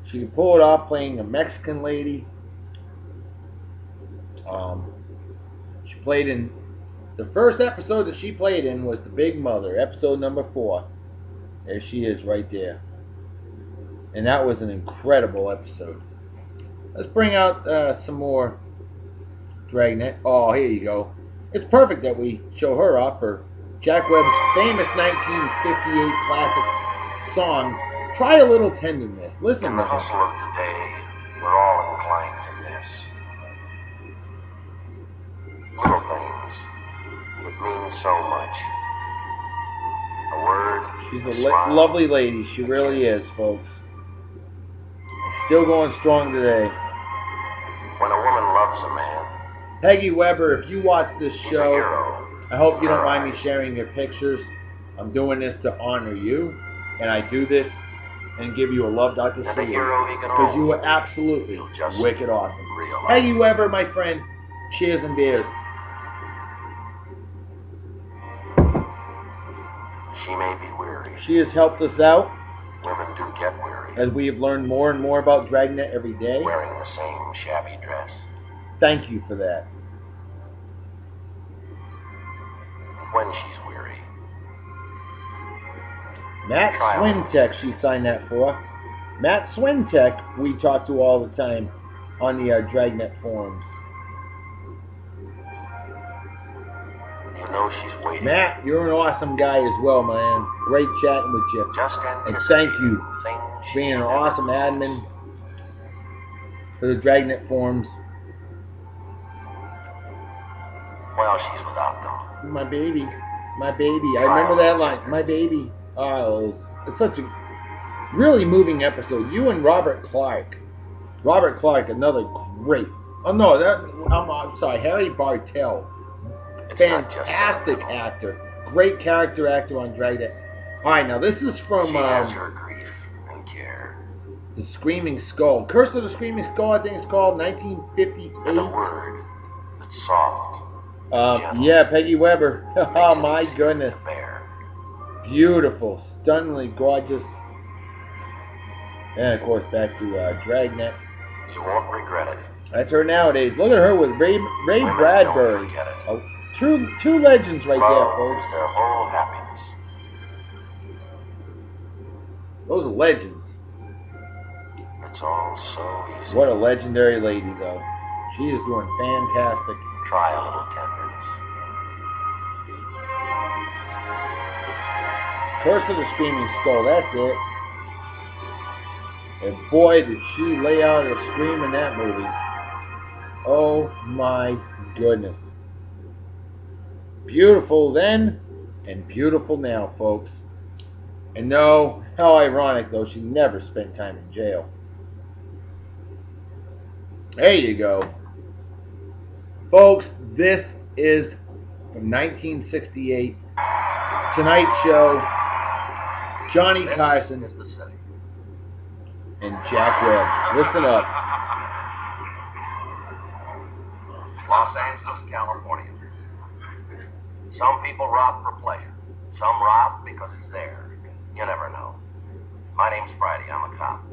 She can pull it off playing a Mexican lady. She played in the first episode that she played in was The Big Mother, episode number 4. There she is right there. And that was an incredible episode. Let's bring out some more Dragnet. Oh, here you go. It's perfect that we show her off for Jack Webb's famous 1958 classic song, Try a Little Tenderness. Listen In to the him. hustle of today, we're all inclined to miss little things that mean so much. A word, She's a a smile. lovely lady. She really is, folks. Still going strong today. When a woman loves a man, Peggy Weber, if you watch this he's a show, hero. I hope you don't mind me sharing your pictures. I'm doing this to honor you, and I do this and give you a love Dr. And a salute hero he can because you always were be. absolutely You'll just wicked awesome. realize Peggy it. Weber, my friend, cheers and beers. She may be weary. She has helped us out Women do get weary. as we have learned more and more about Dragnet every day. Wearing the same shabby dress. Thank you for that. When she's weary. Matt Swintek, she signed that for. Matt Swintek, we talk to all the time on the Dragnet forums. You know she's waiting. Matt, you're an awesome guy as well, man. Great chatting with you. Just And anticipate thank you things for she being an never awesome sees. admin for the Dragnet forums. Well, she's without them. My baby. My baby. I remember that line. My baby. Oh, it's such a really moving episode. You and Robert Clark. Robert Clark, another great. Oh, no, I'm sorry. Harry Bartell. It's not just Fantastic sentimental. actor. Great character actor on Dragnet. All right, now this is from She has her grief and care. The Screaming Skull. Curse of the Screaming Skull, I think it's called, 1958. And a word that's soft. Yeah, Peggy Weber. makes Oh, it my easier goodness. to bear. Beautiful, stunningly gorgeous. And, of course, back to Dragnet. You won't regret it. That's her nowadays. Look at her with Ray Women Bradbury. Don't forget it. Oh, two legends right there, Love folks. is their whole happiness. Those are legends. It's all so easy. What a legendary lady, though. She is doing fantastic. Try a little tenderness. Curse of the Screaming Skull, that's it. And boy, did she lay out a scream in that movie. Oh my goodness. Beautiful then, and beautiful now, folks. And no, how ironic though, she never spent time in jail. There you go. Folks, this is from 1968. Tonight Show, Johnny This Carson is the city. and Jack Webb. Listen up. Los Angeles, California. Some people rob for pleasure. Some rob because it's there. You never know. My name's Friday. I'm a cop.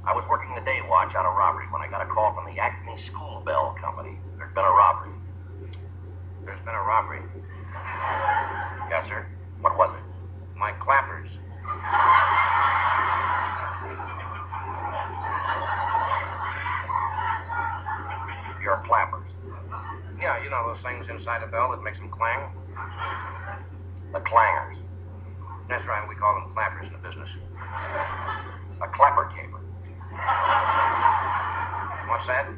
I was working the day watch on a robbery when I got a call from the Acme School Bell Company. There's been a robbery. There's been a robbery. Yes, sir. What was it? My clappers. Your clappers. Yeah, you know those things inside the bell that makes them clang? The clangers. That's right, we call them clappers in the business. A clapper caper. What's that?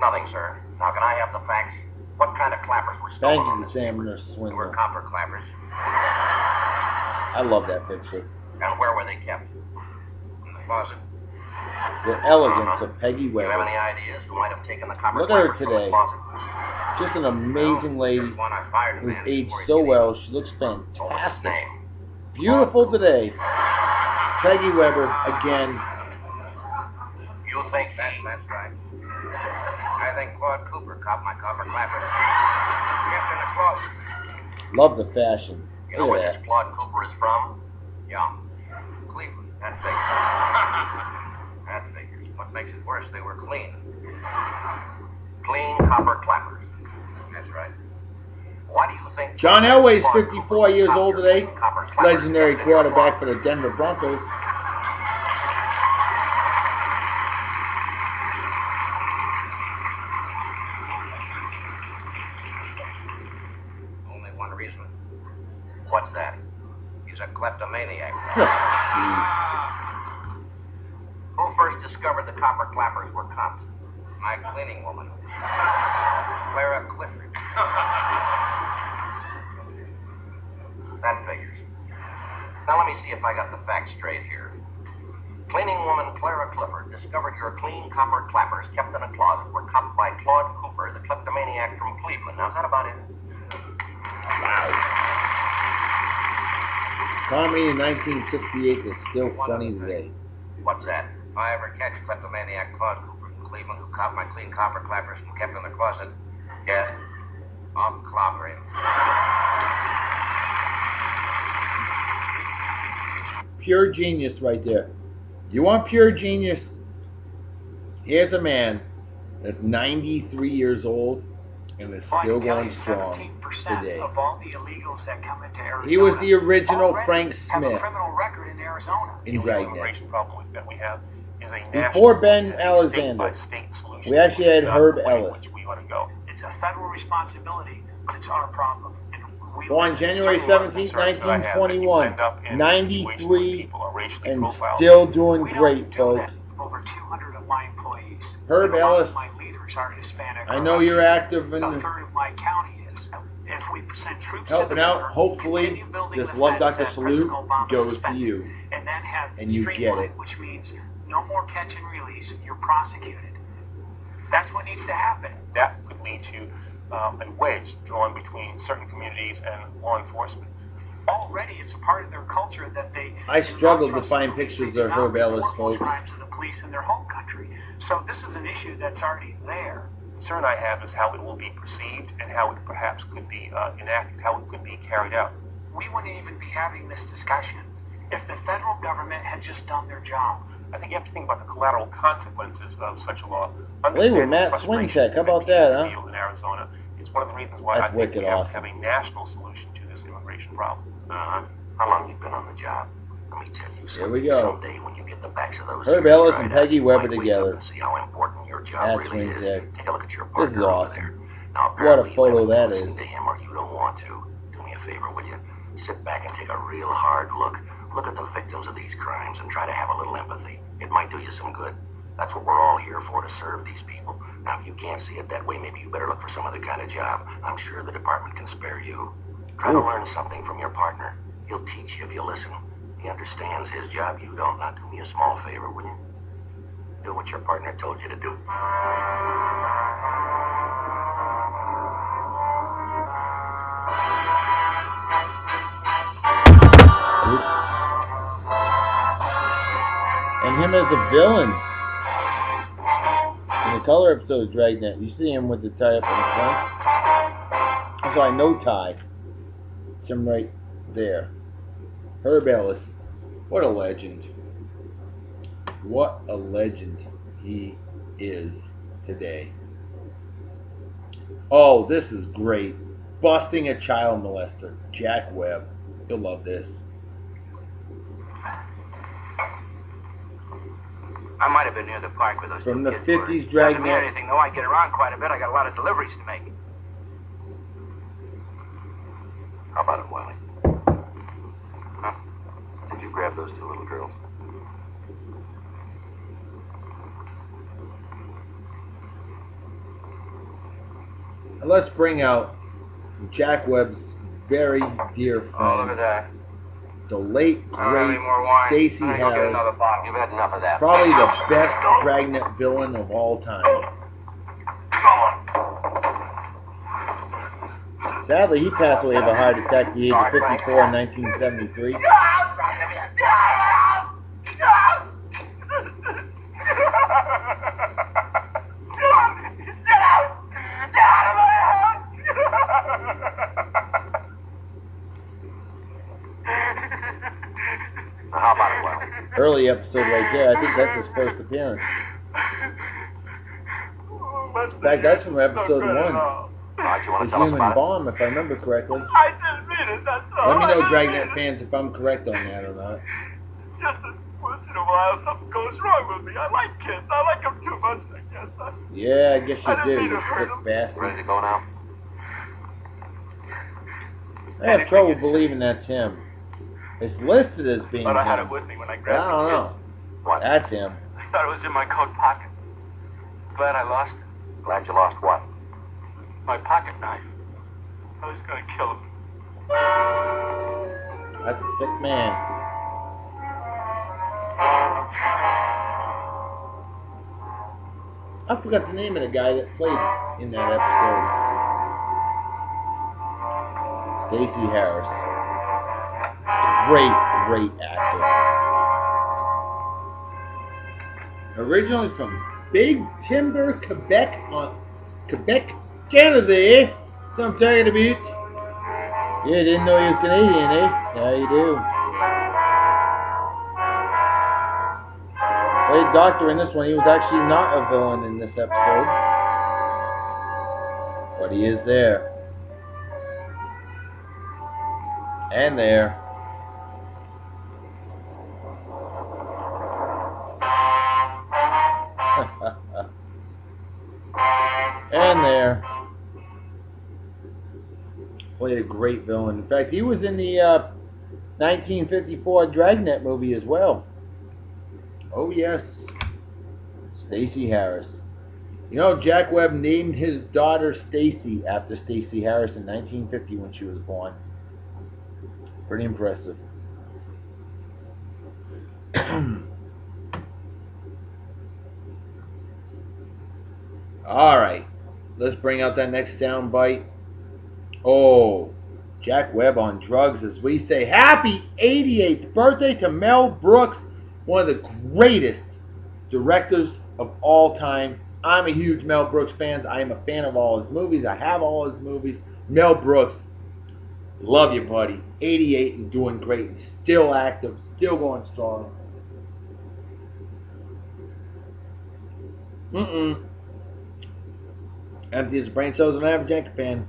Nothing, sir. Now, can I have the facts? What kind of clappers were stolen Thank on you, this Examiner paper? They were Swindler. copper clappers. I love that picture. And where were they kept? In the closet. The elegance of Peggy Do you have Webber. any ideas who might have taken the copper Look at her clappers from the today. closet? Just an amazing Well, lady there's one I fired a who's man aged before he so did it. well. She looks What was his fantastic. name? Beautiful today. Peggy Webber, again. You think that's right. I think Claude Cooper copped my copper clappers. Kept in the closet. Love the fashion. You know Look where at this that. Claude Cooper is from? Yeah. Cleveland. That figures. That figures. What makes it worse, they were clean. Clean copper clappers. That's right. Why do you think John Elway's Claude 54 Cooper years copped old your today. clean copper clappers Legendary kept in your quarterback for closet? the Denver Broncos. Only one reason. What's that? He's a kleptomaniac. Jeez. Who first discovered the copper clappers were copped? My cleaning woman, Clara Clifford. That figures. Now let me see if I got the facts straight here. Cleaning woman Clara Clifford discovered your clean copper clappers kept in a closet were copped by Claude Cooper, the kleptomaniac from Cleveland. Now is that about it? Comedy in 1968 is still funny today. What's that? If I ever catch kleptomaniac Claude Cooper from Cleveland who copped my clean copper clappers and kept in the closet, yes, I'll clobber him. Pure genius right there. You want pure genius? Here's a man that's 93 years old and is still going strong today. Of all the illegals that come into Arizona, He was the original already Frank have a Smith criminal record in Arizona. in The Dragnet. immigration problem that we have is a Before national Ben and a Alexander, state-by-state solution, we actually which is had not Herb the way in Ellis. which we ought to go. It's a federal responsibility, but it's our problem. And we Born January Certainly one of the 17, concerns that I have, that you 1921, end up in a situation where 93, people are racially and profiled. still doing we don't great, do folks. that. Over 200 of my employees. Herb and a lot Ellis, of my leaders are Hispanic. I or know you're Latino. active in A the third of my county is. If we send troops to helping the out. border, Hopefully, continue building this the Love fence Doctor that salute President Obama goes to suspended, you, and then have and you get streamline, it. which means no more catch and release. You're prosecuted. That's what needs to happen. That could lead to a wedge drawn between certain communities and law enforcement. Already, it's a part of their culture that they. I do not struggled to trust find the police. pictures They do of not Herb Ellis, report those folks. crimes to the police in their home country. So this is an issue that's already there. The concern I have is how it will be perceived and how it perhaps could be enacted, how it could be carried out. We wouldn't even be having this discussion if the federal government had just done their job. I think you have to think about the collateral consequences of such a law. Hey, with Understand Matt the frustration Swintek. How about people that, huh? feel in Arizona. It's one of the reasons why That's I think wicked we have awesome. to have a national solution to this immigration problem. Uh-huh. How long you been on the job? Let me tell you something. Here we go. Someday when you get the backs of those Herb ears Ellis dried and out, Peggy you Webber might wake together. up and see how important your job That's really Swintek. is. Take a look at your This is partner over awesome. there. Now, What a apparently you photo haven't that listened is. to him or you don't want to. Do me a favor, will you? Sit back and take a real hard look. Look at the victims of these crimes and try to have a little empathy. It might do you some good. That's what we're all here for, to serve these people. Now, if you can't see it that way, maybe you better look for some other kind of job. I'm sure the department can spare you. Try to Ooh. learn something from your partner. He'll teach you if you listen. He understands his job. You don't. Now, do me a small favor, will you? Do what your partner told you to do. him as a villain in the color episode of Dragnet. You see him with the tie up in the front. I'm sorry, no tie. It's him right there. Herb Ellis. What a legend. What a legend he is today. Oh, this is great. Busting a child molester. Jack Webb. You'll love this. I might have been near the park with those From two the kids 50s were. Doesn't mean Dragnet. anything, though. I get around quite a bit. I got a lot of deliveries to make. How about it, Wiley? Huh? Did you grab those two little girls? And let's bring out Jack Webb's very dear friend. Oh, look at that. The late, I don't have any great more wine. Stacey I'm gonna go get Harris. another bottle. You've had enough of that. Probably the best Dragnet villain of all time. Sadly, he passed away of a heart attack at the age of 54 in 1973. How about it, Wiley? Early episode right there. I think that's his first appearance. In fact, that's from episode 1. All right, you want The to tell us human about it? bomb, if I remember correctly. I didn't mean it, that's all. Let me I know, didn't Dragnet mean it. fans, if I'm correct on that or not. Just that once in a while something goes wrong with me. I like kids. I like them too much, I guess. Yeah, I guess you I didn't do, mean to you hurt sick him. Ready bastard. to go now? I have trouble believing that's him. It's listed as being But I had it him. with me when I I grabbed don't the know. kids. What? That's him. I thought it was in my coat pocket. Glad I lost it. Glad you lost what? My pocket knife. I was gonna kill him. That's a sick man. I forgot the name of the guy that played in that episode. Stacey Harris. Great actor. Originally from Big Timber, Quebec, Canada, eh? That's what I'm talking about. Yeah, didn't know you're Canadian, eh? Yeah, you do. Played Doctor in this one. He was actually not a villain in this episode. But he is there. And there. And there. Played a great villain. In fact, he was in the 1954 Dragnet movie as well. Oh yes, Stacey Harris. You know, Jack Webb named his daughter Stacey after Stacey Harris in 1950 when she was born. Pretty impressive. All right, let's bring out that next sound bite. Oh, Jack Webb on drugs, as we say. Happy 88th birthday to Mel Brooks, one of the greatest directors of all time. I'm a huge Mel Brooks fan. I am a fan of all his movies. I have all his movies. Mel Brooks, love you, buddy. 88 and doing great. He's still active, still going strong. Empty his brain cells and average Yankee fan.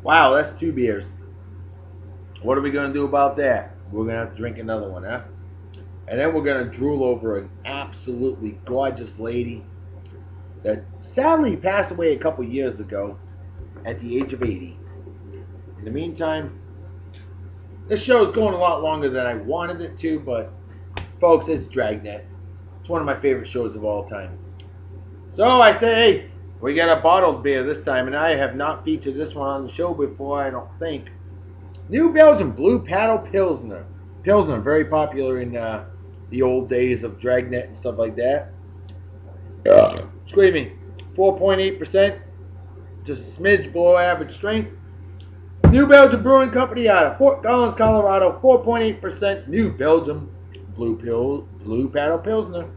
Wow, that's 2 beers. What are we going to do about that? We're going to have to drink another one, huh? And then we're going to drool over an absolutely gorgeous lady that sadly passed away a couple years ago at the age of 80. In the meantime, this show is going a lot longer than I wanted it to, but folks, it's Dragnet. It's one of my favorite shows of all time. So I say, hey, we got a bottled beer this time, and I have not featured this one on the show before, I don't think. New Belgium Blue Paddle Pilsner. Pilsner, very popular in the old days of Dragnet and stuff like that. Excuse me, 4.8%, just a smidge below average strength. New Belgium Brewing Company out of Fort Collins, Colorado, 4.8% New Belgium Blue Paddle Pilsner.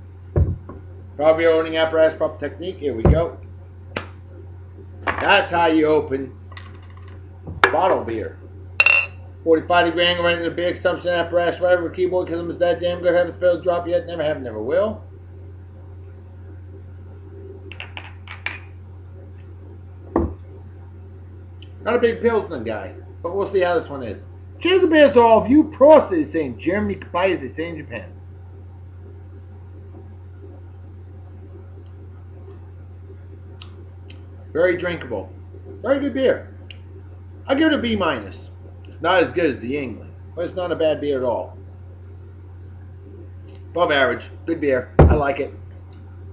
Proper owning apparatus, proper technique. Here we go. That's how you open bottle beer. 45 grand right into the beer consumption apparatus, whatever keyboard, because it's that damn good. Haven't spelled drop yet. Never have, never will. Not a big Pilsner guy, but we'll see how this one is. Cheers to beers to all of you pros, they say in Germany, goodbye as they say in Japan. Very drinkable. Very good beer. I'll give it a B minus. It's not as good as the England, but it's not a bad beer at all. Above average. Good beer. I like it.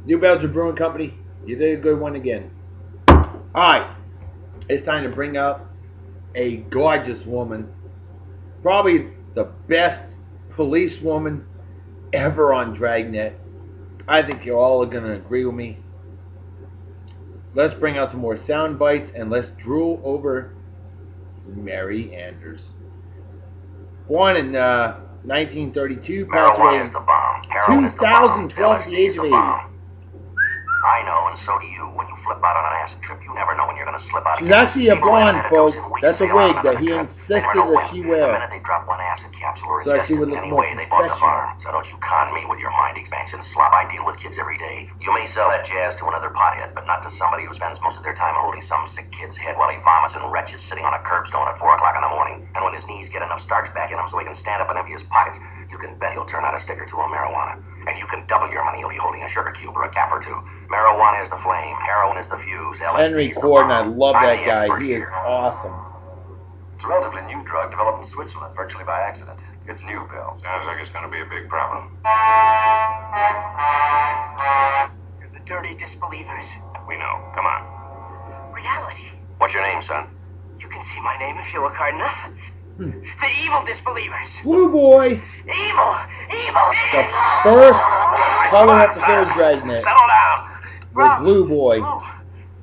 New Belgium Brewing Company, you did a good one again. Alright. It's time to bring up a gorgeous woman. Probably the best policewoman ever on Dragnet. I think you all are going to agree with me. Let's bring out some more sound bites and let's drool over Mary Anders. Born in 1932, passed away in 2012 at the age of 80. I know, and so do you. When you flip out on an acid trip, you never know when you're going to slip out. She's actually a blonde, folks. That's a wig that he insisted that she wear. The minute they drop one acid capsule or so ingest she would look more anyway, they bought the professional. farm. So don't you con me with your mind expansion slop. I deal with kids every day. You may sell that jazz to another pothead, but not to somebody who spends most of their time holding some sick kid's head while he vomits and retches sitting on a curbstone at 4 o'clock in the morning. And when his knees get enough starch back in him so he can stand up and empty his pockets, you can bet he'll turn out a stick or two of marijuana. And you can double your money. He'll be holding a sugar cube or a cap or two. Marijuana is the flame. Heroin is the fuse. LSD Henry is the Corden, I bomb. love I'm that the guy. expert He is here. awesome. It's a relatively new drug developed in Switzerland, virtually by accident. It's new, Bill. Sounds like it's going to be a big problem. You're the dirty disbelievers. We know. Come on. Reality. What's your name, son? You can see my name if you look hard enough. The evil disbelievers. Blue Boy. Evil! Evil! The first color episode of Dragnet. Settle down. With Blue Boy. Blue, One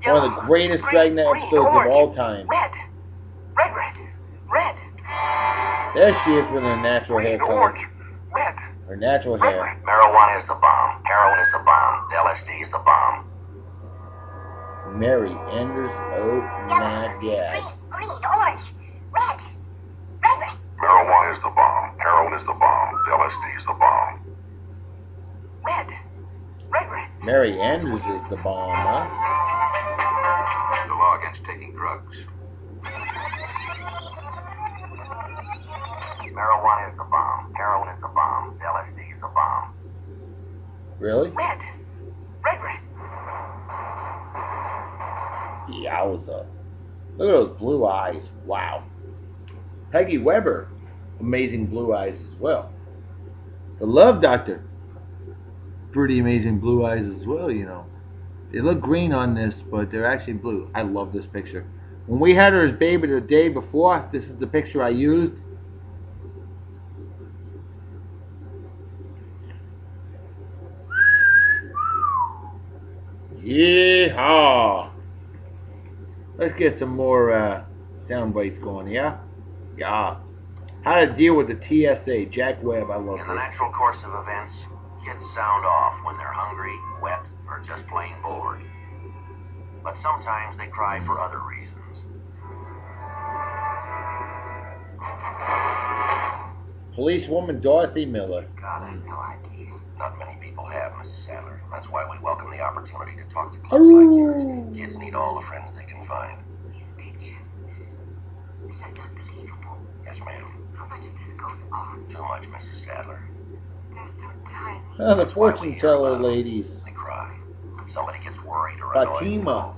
yellow, of the greatest green, Dragnet green, episodes of orange, all time. Red. Red, red. Red. There she is with her natural hair Green, color. orange. Red. Her natural Red, hair. red. Marijuana is the bomb. Heroin is the bomb. LSD is the bomb. Mary Anders. Oh my God. Green, orange, red, red, red. Marijuana is the bomb. Heroin is the bomb. LSD is the bomb. Red. Red, red. Mary Anders is the bomb, huh? The law against taking drugs. Marijuana is the bomb. Heroin is the bomb. LSD is the bomb. Really? Red. Red, red. Yowza. Look at those blue eyes. Wow. Peggy Weber. Amazing blue eyes as well. The Love Doctor. Pretty amazing blue eyes as well, you know. They look green on this, but they're actually blue. I love this picture. When we had her as baby the day before, this is the picture I used. Yeehaw! Let's get some more sound bites going, yeah? Yeah. How to deal with the TSA. Jack Webb, I love In the this. natural course of events, kids sound off when they're hungry, wet, or just plain bored. But sometimes they cry for other reasons. Policewoman Dorothy Miller. God, I have no idea. Not many people have, Mrs. Sadler. That's why we welcome the opportunity to talk to kids like yours. Kids need all the friends they can find. These pictures. It's just unbelievable. Yes, ma'am. How much of this goes on? Too much, Mrs. Sadler. They're so tiny. Oh, the That's why we fortune hear teller about 'em. ladies. They cry. Somebody gets worried or annoyed. Fatima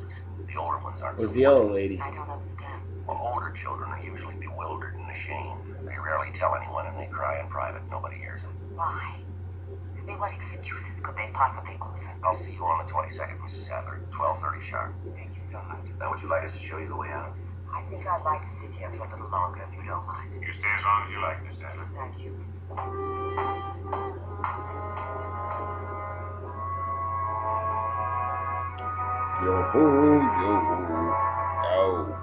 The older ones aren't was so the other fortunate. lady. I don't understand. Well, older children are usually bewildered and ashamed. They rarely tell anyone and they cry in private. Nobody hears them. Why? I mean, what excuses could they possibly offer? I'll see you on the 22nd, Mrs. Sadler. 12:30 sharp. Thank you so much. Now, would you like us to show you the way out? I think I'd like to sit here for a little longer, if you don't mind. You stay as long as you like, Miss Sadler. Thank you. Yo ho, yo ho. Oh.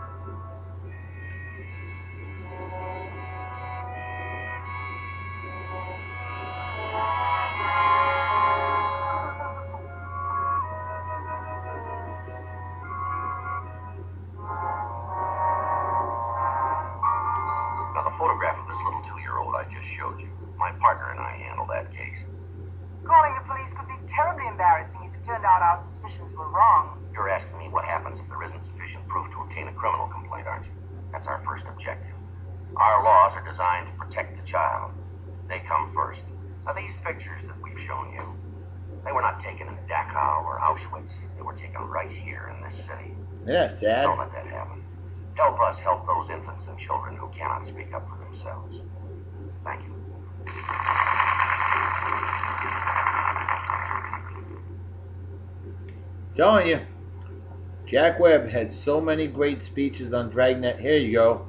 right here in this city. Yeah, sad. Don't let that happen. Help us help those infants and children who cannot speak up for themselves. Thank you. Telling you, Jack Webb had so many great speeches on Dragnet. Here you go.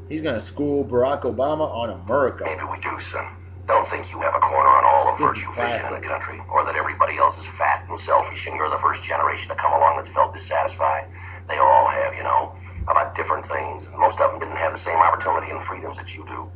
He's going to school Barack Obama on America. Maybe we do, son. Don't think you have a corner on all of This is virtue vision in classic. the country, or that everybody else is fat and selfish and you're the first generation to come along that's felt dissatisfied. They all have, you know, about different things. Most of them didn't have the same opportunity and freedoms that you do.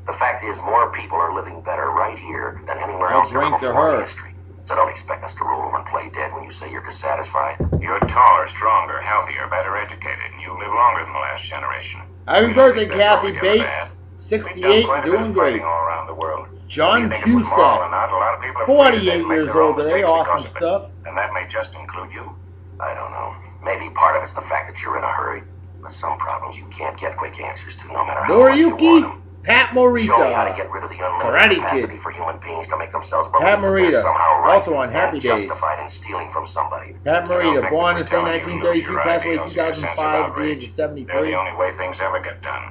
The fact is, more people are living better right here than anywhere I'll else ever drink to before in her. history. So don't expect us to roll over and play dead when you say you're dissatisfied. You're taller, stronger, healthier, better educated, and you live longer than the last generation. Happy We don't birthday, think that's what Kathy we give a Bates. damn. We've 68 done quite a bit doing of great. fighting all around the world. John You think it was moral or Cusack, not, a lot of people are 48 years old today. Awesome stuff. And that may just include you. I don't know. Maybe part of it's the fact that you're in a hurry. But some problems you can't get quick answers to, no matter how much you want Noriyuki, them. Pat Show me how to Morita. get rid of the Karate unlimited capacity Kid. for human beings to make themselves believe Pat that they're Morita, somehow right also on Happy and Days. justified in stealing from somebody. Pat I don't Morita, think born that this we're day telling you to lose 1932, your passed away ideals or your sense of 2005 at the age outrage. of They're the 73. only way things ever get done.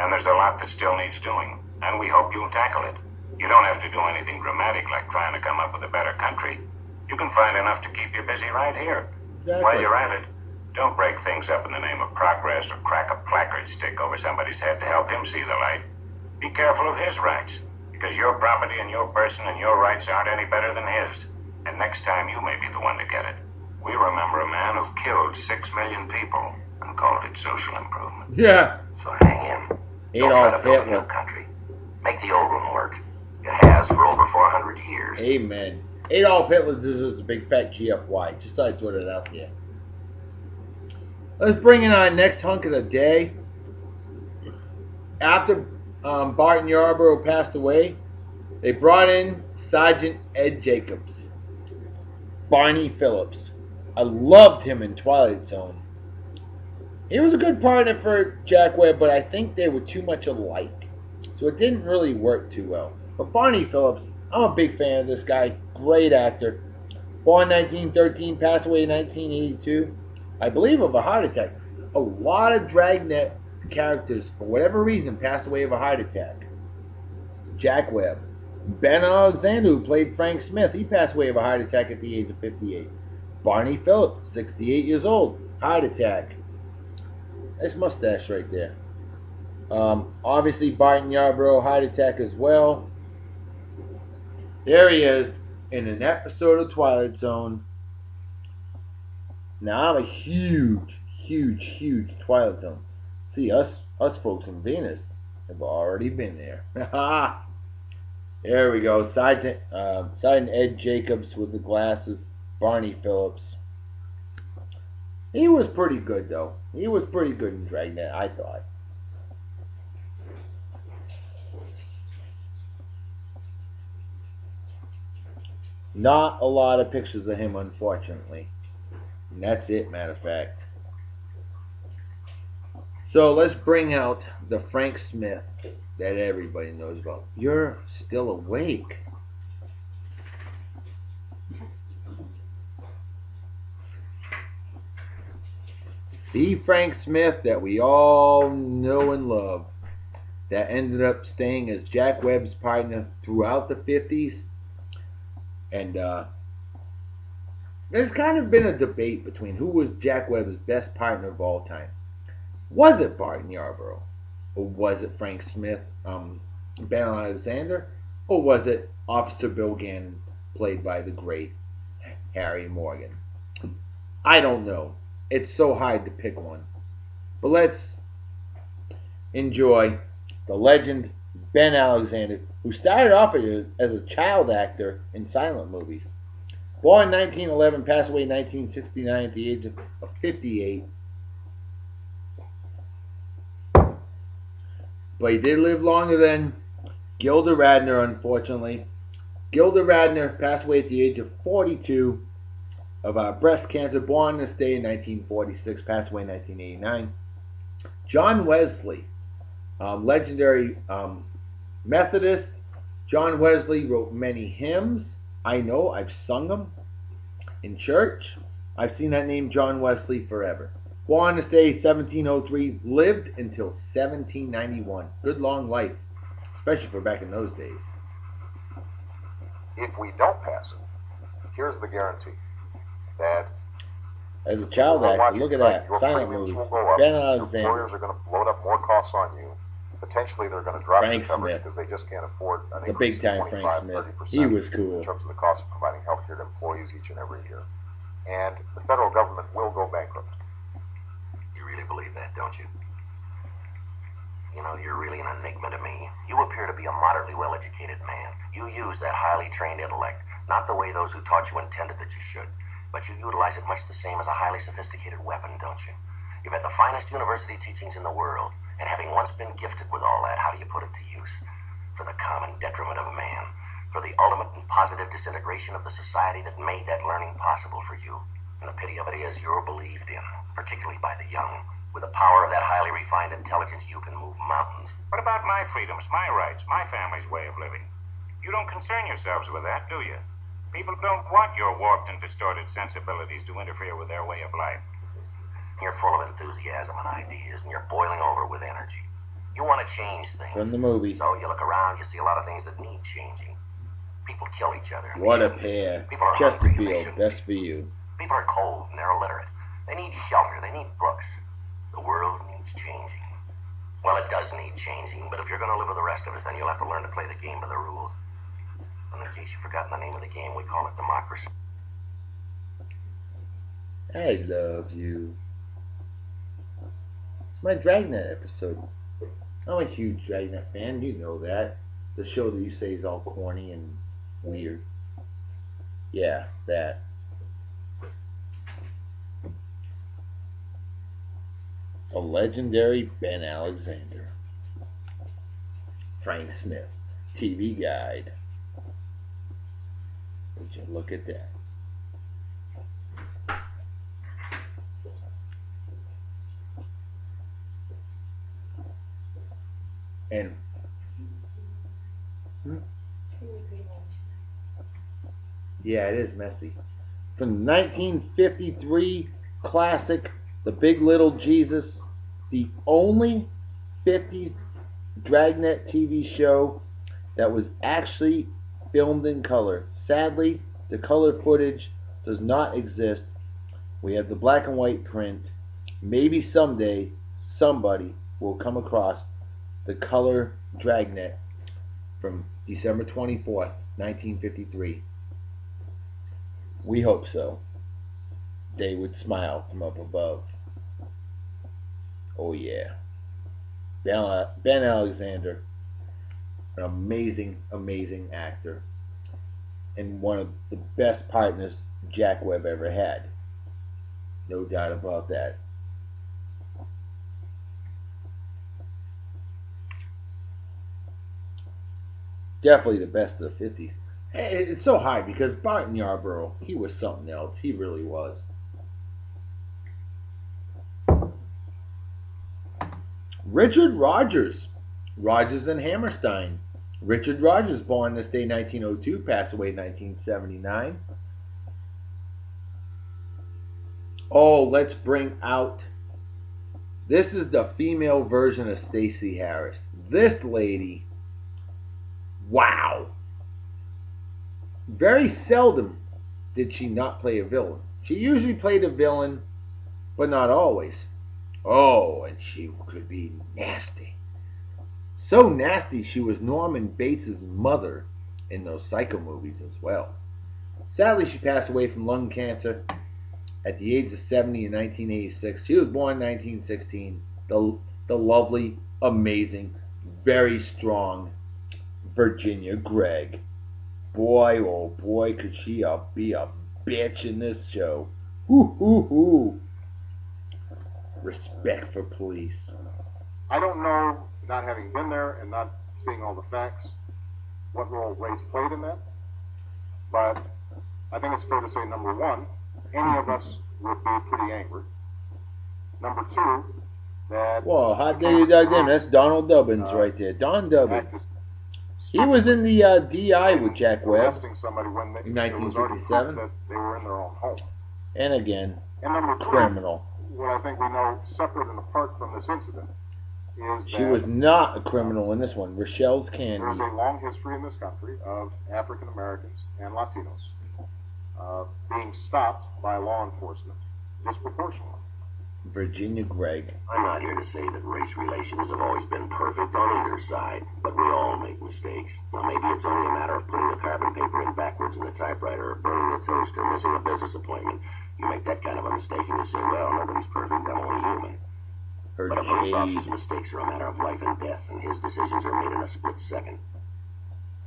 And there's a lot that still needs doing. And we hope you'll tackle it. You don't have to do anything dramatic like trying to come up with a better country. You can find enough to keep you busy right here. While Exactly. you're at it, don't break things up in the name of progress or crack a placard stick over somebody's head to help him see the light. Be careful of his rights, because your property and your person and your rights aren't any better than his. And next time you may be the one to get it. We remember a man who killed 6 million people and called it social improvement. Yeah. So hang in. Don't try to Adolf build a new Hitler. country. Make the old one work. It has for over 400 years. Amen. Adolf Hitler deserves a big fat GFY. Just thought I'd throw that out there. Let's bring in our next hunk of the day. After Barton Yarborough passed away, they brought in Sergeant Ed Jacobs. Barney Phillips. I loved him in Twilight Zone. He was a good partner for Jack Webb, but I think they were too much alike. So it didn't really work too well. But Barney Phillips, I'm a big fan of this guy. Great actor. Born 1913, passed away in 1982. I believe of a heart attack. A lot of Dragnet characters, for whatever reason, passed away of a heart attack. Jack Webb. Ben Alexander, who played Frank Smith, he passed away of a heart attack at the age of 58. Barney Phillips, 68 years old, heart attack. Nice mustache right there. Obviously, Barton Yarborough, heart attack as well. There he is in an episode of Twilight Zone. Now, I'm a huge Twilight Zone. See, us folks in Venus have already been there. There we go. Sergeant Ed Jacobs with the glasses. Barney Phillips. He was pretty good, though. He was pretty good in Dragnet, I thought. Not a lot of pictures of him, unfortunately. And that's it, matter of fact. So let's bring out the Frank Smith that everybody knows about. You're still awake. The Frank Smith that we all know and love, that ended up staying as Jack Webb's partner throughout the 50s. And there's kind of been a debate between who was Jack Webb's best partner of all time. Was it Barton Yarborough? Or was it Frank Smith, Ben Alexander? Or was it Officer Bill Gannon, played by the great Harry Morgan? I don't know. It's so hard to pick one. But let's enjoy the legend Ben Alexander, who started off as a child actor in silent movies. Born in 1911, passed away in 1969 at the age of 58. But he did live longer than Gilda Radner, unfortunately. Gilda Radner passed away at the age of 42 of breast cancer, born this day in 1946, passed away in 1989. John Wesley, legendary Methodist. John Wesley wrote many hymns. I know, I've sung them in church. I've seen that name John Wesley forever. Born this day 1703, lived until 1791. Good long life, especially for back in those days. If we don't pass it, here's the guarantee that as a child actor, look at that. Silent movies. Ben Alexander. Employers are going to load up more costs on you. Potentially, they're going to drop Frank your coverage Smith. because they just can't afford an The increase big time of 25, Frank Smith. 30% He was cool. in terms of the cost of providing health care to employees each and every year. And the federal government will go bankrupt. You really believe that, don't you? You know, you're really an enigma to me. You appear to be a moderately well-educated man. You use that highly trained intellect, not the way those who taught you intended that you should, but you utilize it much the same as a highly sophisticated weapon, don't you? You've had the finest university teachings in the world, and having once been gifted with all that, how do you put it to use? For the common detriment of man, for the ultimate and positive disintegration of the society that made that learning possible for you. And the pity of it is you're believed in, particularly by the young. With the power of that highly refined intelligence, you can move mountains. What about my freedoms, my rights, my family's way of living? You don't concern yourselves with that, do you? People don't want your warped and distorted sensibilities to interfere with their way of life. You're full of enthusiasm and ideas, and you're boiling over with energy. You want to change things. From the movie. So you look around, you see a lot of things that need changing. People kill each other. What a pair. People are hungry, they Chesterfield, shouldn't best be. for you. People are cold and they're illiterate. They need shelter. They need books. The world needs changing. Well, it does need changing, but if you're going to live with the rest of us, then you'll have to learn to play the game by the rules. And in case you've forgotten the name of the game, we call it democracy. I love you. It's my Dragnet episode. I'm a huge Dragnet fan, you know that. The show that you say is all corny and weird. Yeah, that. A legendary Ben Alexander. Frank Smith, TV Guide. Would you look at that? And yeah, it is messy. From 1953 classic, The Big Little Jesus, the only 50s Dragnet TV show that was actually filmed in color. Sadly, the color footage does not exist. We have the black and white print. Maybe someday somebody will come across the color Dragnet from December 24th, 1953. We hope so. They would smile from up above. Oh yeah. Ben Alexander, an amazing, amazing actor, and one of the best partners Jack Webb ever had. No doubt about that. Definitely the best of the 50s. It's so hard because Barton Yarborough, he was something else. He really was. Richard Rogers. Rogers and Hammerstein. Richard Rogers, born this day 1902, passed away 1979. Oh, let's bring out... This is the female version of Stacey Harris. This lady... Wow. Very seldom did she not play a villain. She usually played a villain, but not always. Oh, and she could be nasty. So nasty she was Norman Bates' mother in those Psycho movies as well. Sadly, she passed away from lung cancer at the age of 70 in 1986. She was born in 1916. The lovely, amazing, very strong Virginia Gregg. Boy, oh boy, could she be a bitch in this show. Hoo hoo hoo. Respect for police. I don't know, not having been there and not seeing all the facts, what role race played in that. But I think it's fair to say, number one, any of us would be pretty angry. Number two, that... Whoa, hot diggity dug in. That's Donald Dubbins right there. Don Dubbins. He was in the DI with Jack Webb arresting somebody when in 1957. That they were in their own home. And again, And number three, criminal. what I think we know separate and apart from this incident is She that was not a criminal in this one. Rochelle's Candy. there's a long history in this country of African Americans and Latinos being stopped by law enforcement disproportionately. Virginia Gregg. I'm not here to say that race relations have always been perfect on either side, but we all make mistakes. Now, maybe it's only a matter of putting the carbon paper in backwards in the typewriter, or burning the toast, or missing a business appointment. You make that kind of a mistake and you say, well, nobody's perfect, I'm only human. Her But a police jade. officer's mistakes are a matter of life and death, and his decisions are made in a split second.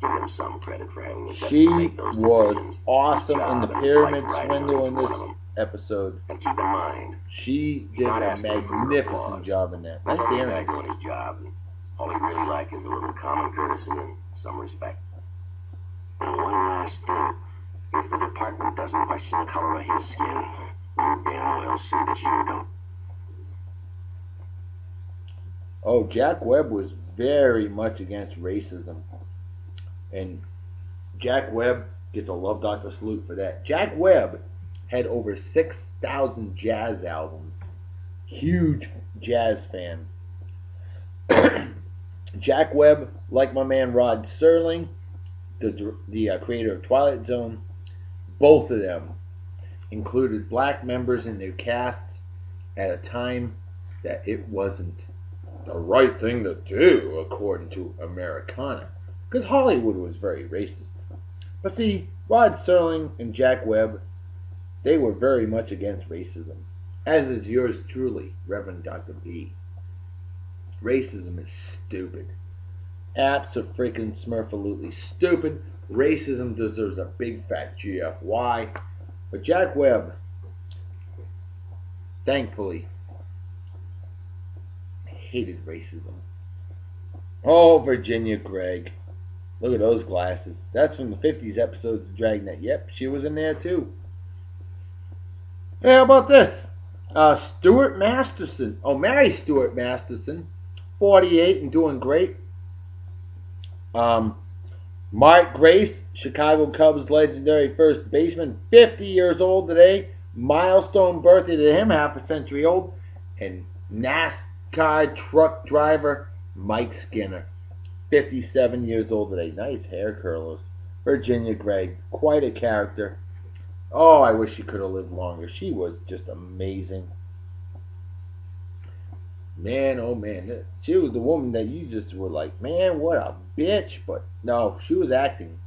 Give him some credit for having the guts She to make those was decisions. awesome His in the job and his life pyramid riding swindle on in each this one of them. episode. And keep in mind, She he's did not a asking for your magnificent applause. job in that. He's Nice only a guy earrings. doing his job, and all he really like is a little common courtesy and some respect. And one last thing. If the department doesn't question the color of his skin, you damn well see that you don't. Oh, Jack Webb was very much against racism. And Jack Webb gets a Love Doctor salute for that. Jack Webb had over 6,000 jazz albums. Huge jazz fan. Jack Webb, like my man Rod Serling, the creator of Twilight Zone, both of them included black members in their casts at a time that it wasn't the right thing to do according to Americana, because Hollywood was very racist. But see, Rod Serling and Jack Webb, they were very much against racism, as is yours truly, Reverend Dr. B. Racism is stupid. Abso-freaking-smurfalutely stupid. Racism deserves a big fat GFY. But Jack Webb, thankfully, hated racism. Oh, Virginia Gregg. Look at those glasses. That's from the 50s episodes of Dragnet. Yep, she was in there too. Hey, how about this? Stuart Masterson. Oh, Mary Stuart Masterson. 48 and doing great. Mark Grace, Chicago Cubs legendary first baseman, 50 years old today. Milestone birthday to him, half a century old. And NASCAR truck driver Mike Skinner, 57 years old today. Nice hair curlers. Virginia Gregg, quite a character. Oh, I wish she could have lived longer. She was just amazing. Man, oh man, she was the woman that you just were like, man, what a bitch. But no, she was acting.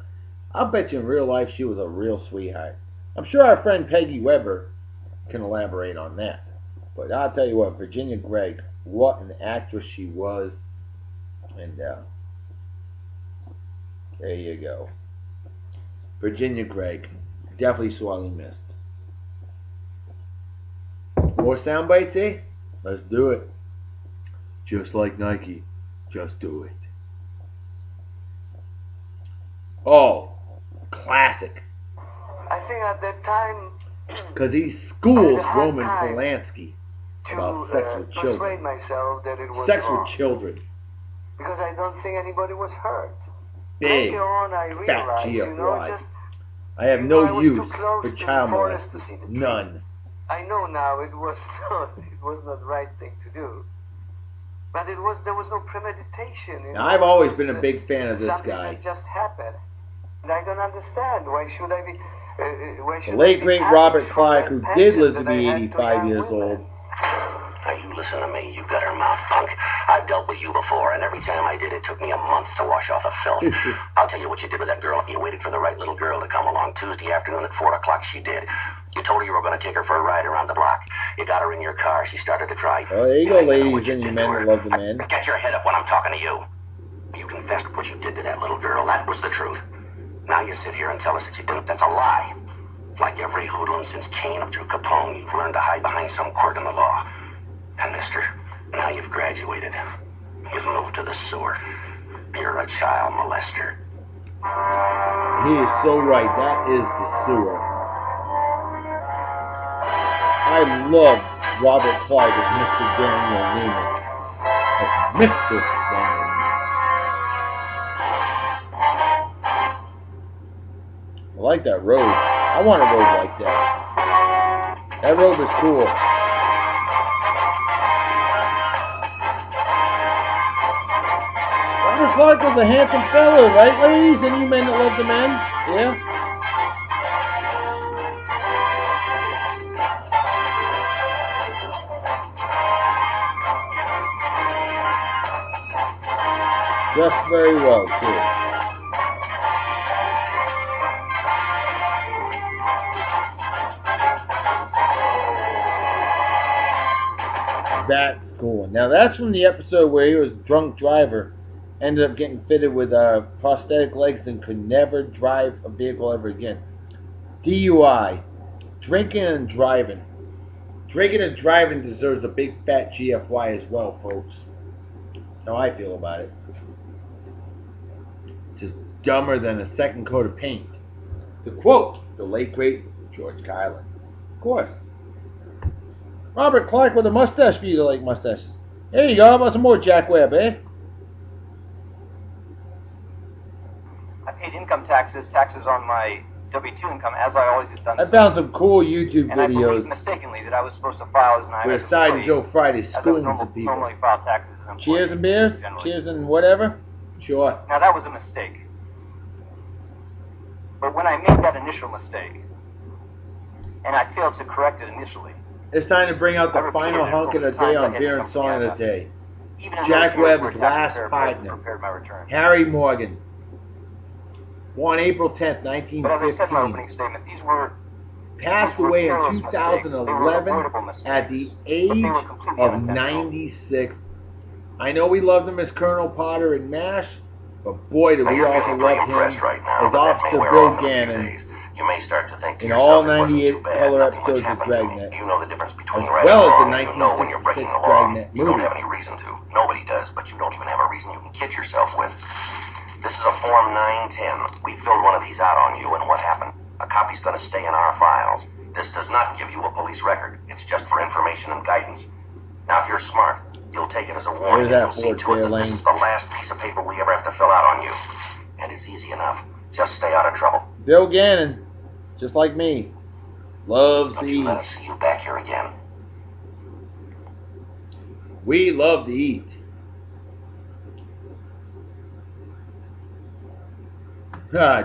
I'll bet you in real life she was a real sweetheart. I'm sure our friend Peggy Weber can elaborate on that. But I'll tell you what, Virginia Gregg, what an actress she was. And there you go. Virginia Gregg, definitely sorely missed. More sound bites, eh? Let's do it. Just like Nike, just do it. Oh, classic. I think at that time, because he schools I had Roman time Polanski about sex with persuade children. myself that it was Sex wrong, with children. because I don't think anybody was hurt. Big, Later on, I fat realized, you know, GFY. just I have you know, I no was too use close for to child the forest to see molesting. the None. trees. I know now it was not the right thing to do. But there was no premeditation. You Now, know, I've it always was, been a big fan of this something guy. that just happened. And I don't understand. Why should I be? Why should The late I be great punished Robert for Clark, that who pension did live to that be I had 85 young years women? old. Now you listen to me, you got her mouth, punk. I've dealt with you before, and every time I did, it took me a month to wash off the filth. I'll tell you what you did with that girl. You waited for the right little girl to come along Tuesday afternoon at 4 o'clock. She did. You told her you were going to take her for a ride around the block. You got her in your car. She started to cry. Oh, there you go, ain't gonna know ladies what you and you did men to that her. love the man. Get your head up when I'm talking to you. You confessed what you did to that little girl. That was the truth. Now you sit here and tell us that you didn't. That's a lie. Like every hoodlum since Cain up through Capone, you've learned to hide behind some quirk in the law. And mister, now you've graduated. You've moved to the sewer. You're a child molester. He is so right. That is the sewer. I loved Robert Clark as Mr. Daniel Loomis. As Mr. Daniel Loomis. I like that road. I want a road like that. That robe is cool. Robert Clark was a handsome fellow, right, ladies? And you men that love the men? Yeah? Dressed very well, too. That's cool. Now, that's from the episode where he was a drunk driver, ended up getting fitted with prosthetic legs and could never drive a vehicle ever again. DUI. Drinking and driving. Drinking and driving deserves a big fat GFY as well, folks. That's how I feel about it. Just dumber than a second coat of paint. To quote the late great George Kylan. Of course. Robert Clark with a mustache for you to like mustaches. There you go. How about some more Jack Webb, eh? I paid income taxes on my W-2 income, as I always have done. I found some cool YouTube and videos. I believed mistakenly that I was supposed to file as an IRS where Side and Joe Friday as I would schooling some people. normally file taxes as an employee. Cheers and beers? Generally. Cheers and whatever? Sure. Now that was a mistake. But when I made that initial mistake, and I failed to correct it initially, It's time to bring out the I final repeated hunk of the it day over on time. Beer and Song of the Day. even in Jack those years Webb's where tax last preparer partner, prepared my return. Harry Morgan. Born April 10th, But as I said in my opening 1915. statement, these were Passed were away in careless mistakes. They were 2011 avoidable mistakes. at the But age they were completely of unintentional. 96. I know we loved him as Colonel Potter in MASH, but boy, did Now, we you're also feeling pretty love him impressed right now, as but that may Officer wear Bill off in a few Gannon days. You may start to think to in yourself, all it wasn't 98 too bad, color nothing much episodes of happened to me. Dragnet, You know the difference between as right well and as the wrong. You know when you're breaking 1966 the law. Dragnet You don't movie. have any reason to. Nobody does, but you don't even have a reason you can kid yourself with. This is a Form 910. We filled one of these out on you, and what happened? A copy's going to stay in our files. This does not give you a police record. It's just for information and guidance. Now, if you're smart, you'll take it as a warning, There's and that you'll see Ford to it that this Fairlane. is the last piece of paper we ever have to fill out on you. And it's easy enough. Just stay out of trouble. Bill Gannon, just like me, loves to Don't you eat. let us see you back here again. We love to eat.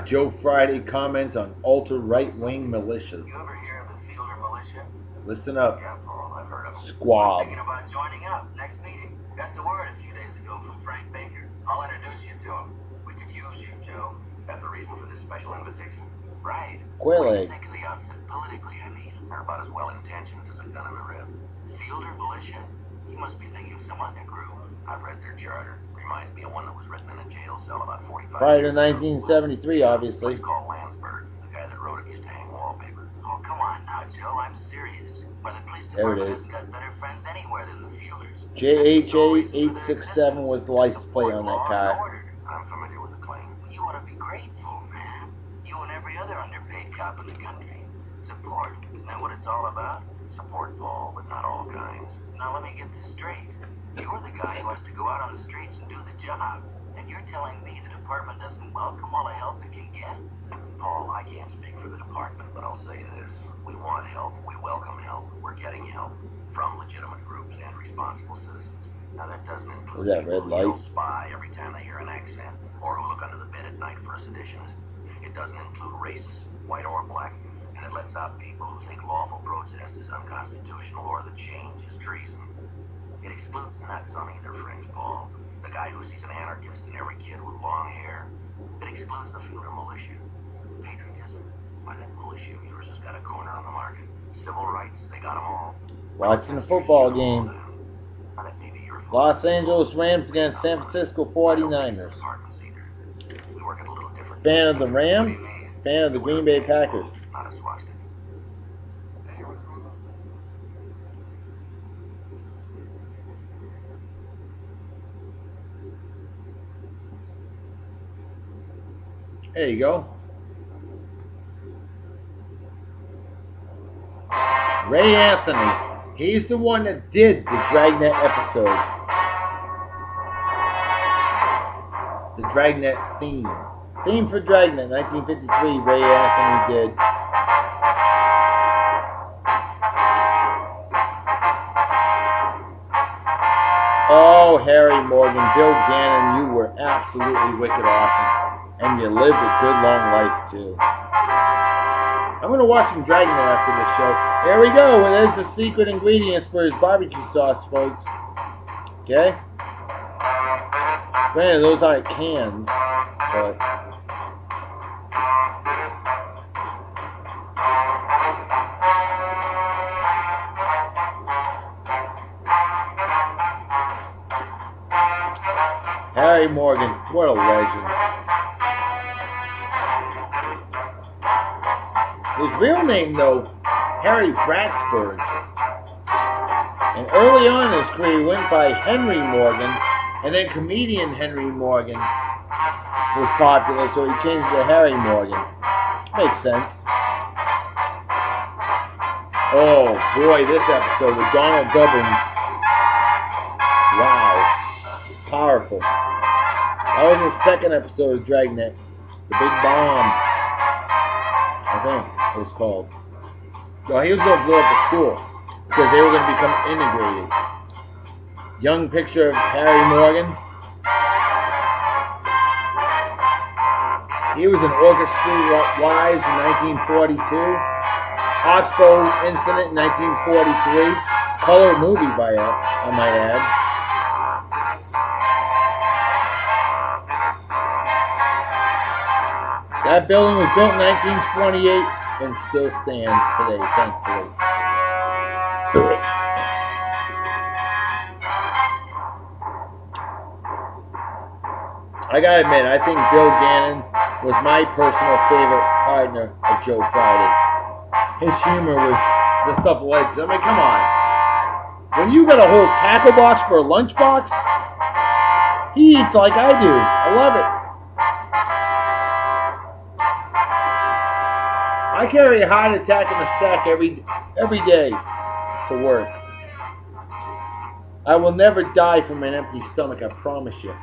Joe Friday comments on ultra-right-wing militias. You ever hear of the Fielder Militia? Listen up, Yeah, Paul, I've heard of them. squab. Thinking about joining up. Next meeting. Got the word a few days ago from Frank Baker. I'll introduce you to him. We could use you, Joe. That's the reason for this special invitation. Right. Quail What do you egg. think of the outfit politically, I mean? They're about as well-intentioned as a gun in the rib. Fielder Militia? You must be thinking of some other group. I've read their charter. Reminds me of one that was written in a jail cell about 45 Prior to years ago. 1973, obviously. It's called Landsberg. The guy that wrote it used to hang wallpaper. Oh, come on now, Joe. I'm serious. Why, the police There it department is. has got better friends anywhere than the Fielders. JHA867 was the license plate on that car. I'm familiar with the claim. You ought to be grateful, man. You and every other underpaid cop in the country. Support. Isn't that what it's all about? Support Paul, but not all kinds. Now let me get this straight. You're the guy who has to go out on the streets and do the job. And you're telling me the department doesn't welcome all the help it can get? Paul, I can't speak for the department, but I'll say this. We want help. We welcome help. We're getting help from legitimate groups and responsible citizens. Now, that doesn't include Is that people red who yell light? spy every time they hear an accent, or who look under the bed at night for a seditionist. It doesn't include racists, white or black, and it lets out people who think lawful protest is unconstitutional or that change is treason. It excludes nuts on either fringe, Paul. The guy who sees an anarchist in every kid with long hair. It excludes the Fielder Militia. Patriotism? Why, that militia of yours has got a corner on the market. Civil rights, they got them all. Watching a football game. Now, that may be your fault. Los Angeles Rams against San Francisco 49ers. Departments either. We work at a little different. Fan of the Rams? What do you mean? Fan of the Green Bay Packers. Not a swastika. There you go. Ray Anthony. He's the one that did the Dragnet episode. The Dragnet theme. Theme for Dragnet, 1953, Ray Anthony did. Oh, Harry Morgan, Bill Gannon, you were absolutely wicked awesome. And you lived a good long life, too. I'm going to watch some Dragnet after this show. There we go. There's the secret ingredients for his barbecue sauce, folks. Okay? Granted, those aren't cans, but... Harry Morgan, what a legend. His real name, though, Harry Bratsburg. And early on in his career, he went by Henry Morgan, and then comedian Henry Morgan was popular, so he changed to Harry Morgan. Makes sense. Oh, boy, this episode with Donald Gubbins. Wow. Powerful. That was the second episode of Dragnet. The Big Bomb, I think it was called. Well, he was going to blow up the school because they were going to become integrated. Young picture of Harry Morgan. He was in Orchestra Street Wives in 1942. Oxbow Incident in 1943. Color movie I might add. That building was built in 1928 and still stands today, thankfully. I gotta admit, I think Bill Gannon was my personal favorite partner of Joe Friday. His humor was the stuff like, I mean, come on. When you got a whole tackle box for a lunchbox, he eats like I do. I love it. I carry a heart attack in a sack every day to work. I will never die from an empty stomach, I promise you.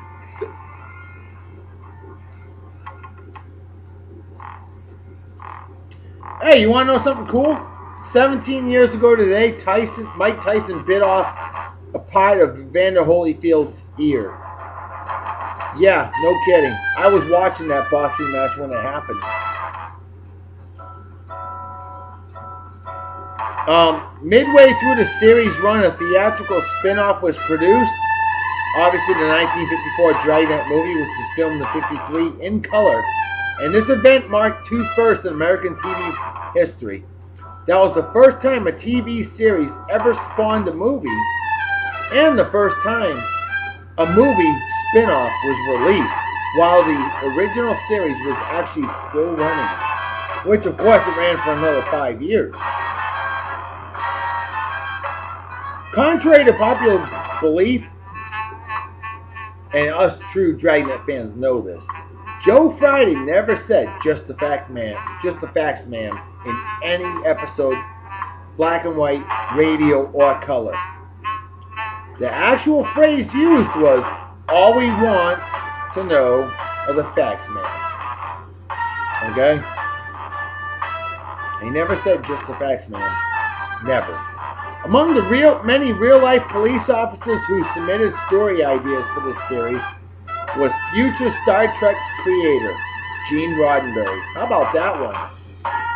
Hey, you want to know something cool? 17 years ago today, Mike Tyson bit off a part of Evander Holyfield's ear. Yeah, no kidding. I was watching that boxing match when it happened. Midway through the series run, a theatrical spin-off was produced. Obviously, the 1954 Dragnet movie, which was filmed in 1953 in color. And this event marked two firsts in American TV history. That was the first time a TV series ever spawned a movie, and the first time a movie spin-off was released while the original series was actually still running. Which, of course, it ran for another 5 years. Contrary to popular belief, and us true Dragnet fans know this, Joe Friday never said just the facts, ma'am, in any episode, black and white, radio, or color. The actual phrase used was, all we want to know are the facts, ma'am. Okay? He never said just the facts, ma'am. Never. Among the many real-life police officers who submitted story ideas for this series was future Star Trek creator Gene Roddenberry. How about that one?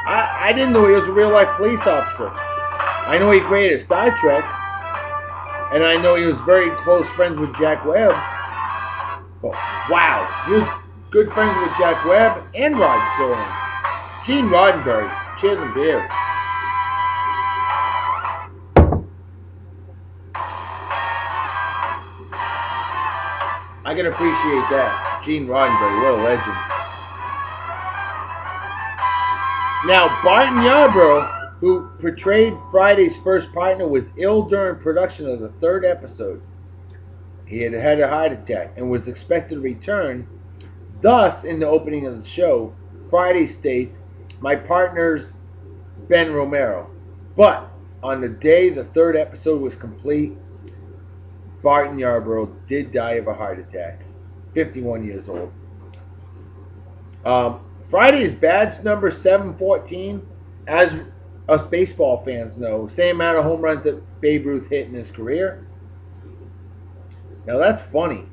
I didn't know he was a real-life police officer. I know he created Star Trek, and I know he was very close friends with Jack Webb. But wow, he was good friends with Jack Webb and Rod Serling. Gene Roddenberry. Cheers and beer. I can appreciate that. Gene Roddenberry, what a legend. Now, Barton Yarbrough, who portrayed Friday's first partner, was ill during production of the third episode. He had had a heart attack and was expected to return. Thus, in the opening of the show, Friday states, my partner's Ben Romero. But on the day the third episode was complete, Barton Yarbrough did die of a heart attack. 51 years old. Friday's badge number 714, as us baseball fans know, same amount of home runs that Babe Ruth hit in his career. Now that's funny.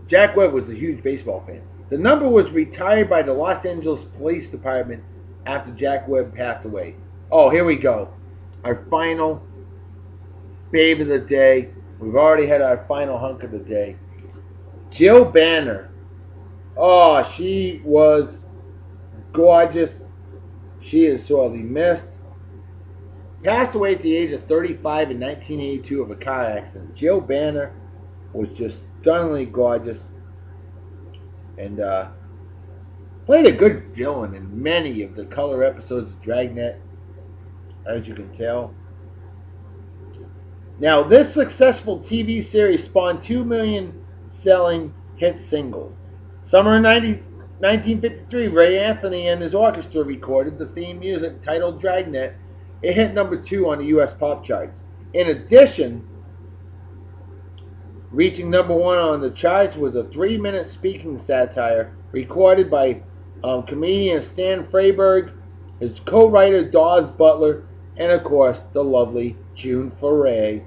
Jack Webb was a huge baseball fan. The number was retired by the Los Angeles Police Department after Jack Webb passed away. Oh, here we go. Our final babe of the day. We've already had our final hunk of the day. Jill Banner. Oh, she was gorgeous. She is sorely missed. Passed away at the age of 35 in 1982 of a car accident. Jill Banner was just stunningly gorgeous and played a good villain in many of the color episodes of Dragnet, as you can tell. Now, this successful TV series spawned 2 million selling hit singles. Summer 1953, Ray Anthony and his orchestra recorded the theme music titled Dragnet. It hit number 2 on the U.S. pop charts. In addition, reaching number 1 on the charts was a 3-minute speaking satire recorded by comedian Stan Freberg, his co-writer Dawes Butler, and of course the lovely June Foray.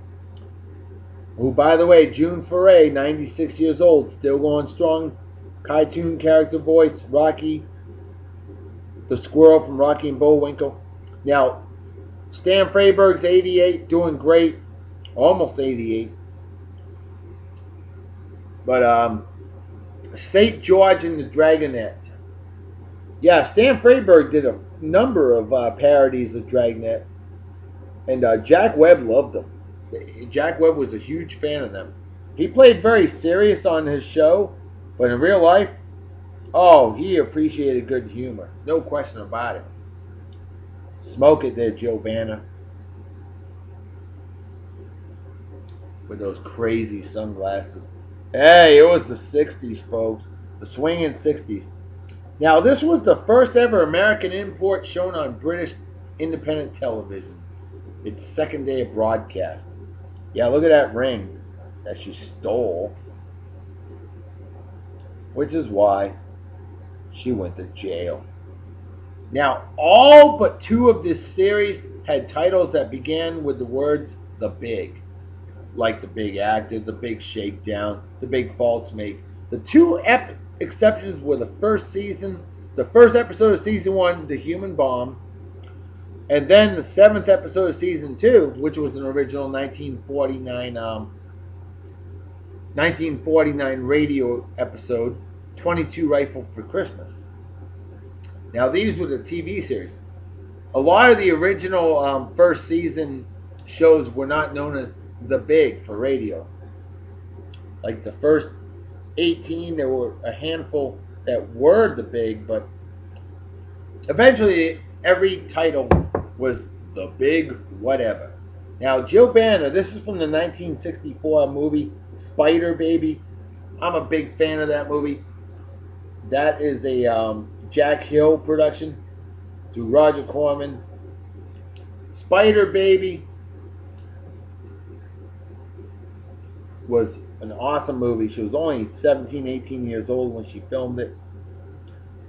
Who, by the way, June Foray, 96 years old, still going strong. Cartoon character voice, Rocky, the squirrel from Rocky and Bullwinkle. Now, Stan Freberg's 88, doing great, almost 88. But St. George and the Dragonet. Yeah, Stan Freberg did a number of parodies of Dragnet, and Jack Webb loved them. Jack Webb was a huge fan of them. He played very serious on his show, but in real life, oh, he appreciated good humor. No question about it. Smoke it there, Joe Banner. With those crazy sunglasses. Hey, it was the 60s, folks. The swinging 60s. Now, this was the first ever American import shown on British independent television. Its second day of broadcast. Yeah, look at that ring that she stole. Which is why she went to jail. Now, all but 2 of this series had titles that began with the words The Big. Like The Big Actor, The Big Shakedown, The Big False Make. The 2 exceptions were the first episode of season 1, The Human Bomb, and then the 7th episode of season 2, which was an original 1949 radio episode, 22 Rifle for Christmas. Now, these were the TV series. A lot of the original first season shows were not known as The Big for radio. Like the first 18, there were a handful that were The Big, but eventually every title was The Big Whatever. Now, Jill Banner, this is from the 1964 movie Spider Baby. I'm a big fan of that movie. That is a Jack Hill production through Roger Corman. Spider Baby was an awesome movie. She was only 17, 18 years old when she filmed it.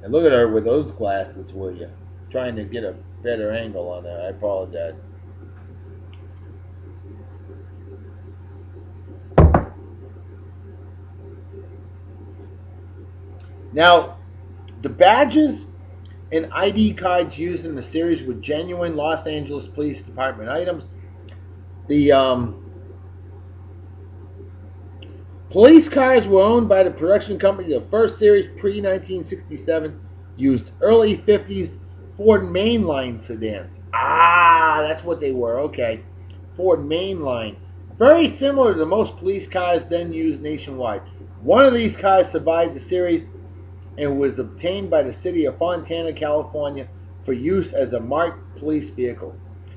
And look at her with those glasses, will you? Trying to get a better angle on there. I apologize. Now, the badges and ID cards used in the series were genuine Los Angeles Police Department items. The police cars were owned by the production company. The first series, pre-1967, used early 50s Ford mainline sedans. Ah, that's what they were. Okay. Ford mainline. Very similar to most police cars then used nationwide. One of these cars survived the series and was obtained by the city of Fontana, California for use as a marked police vehicle.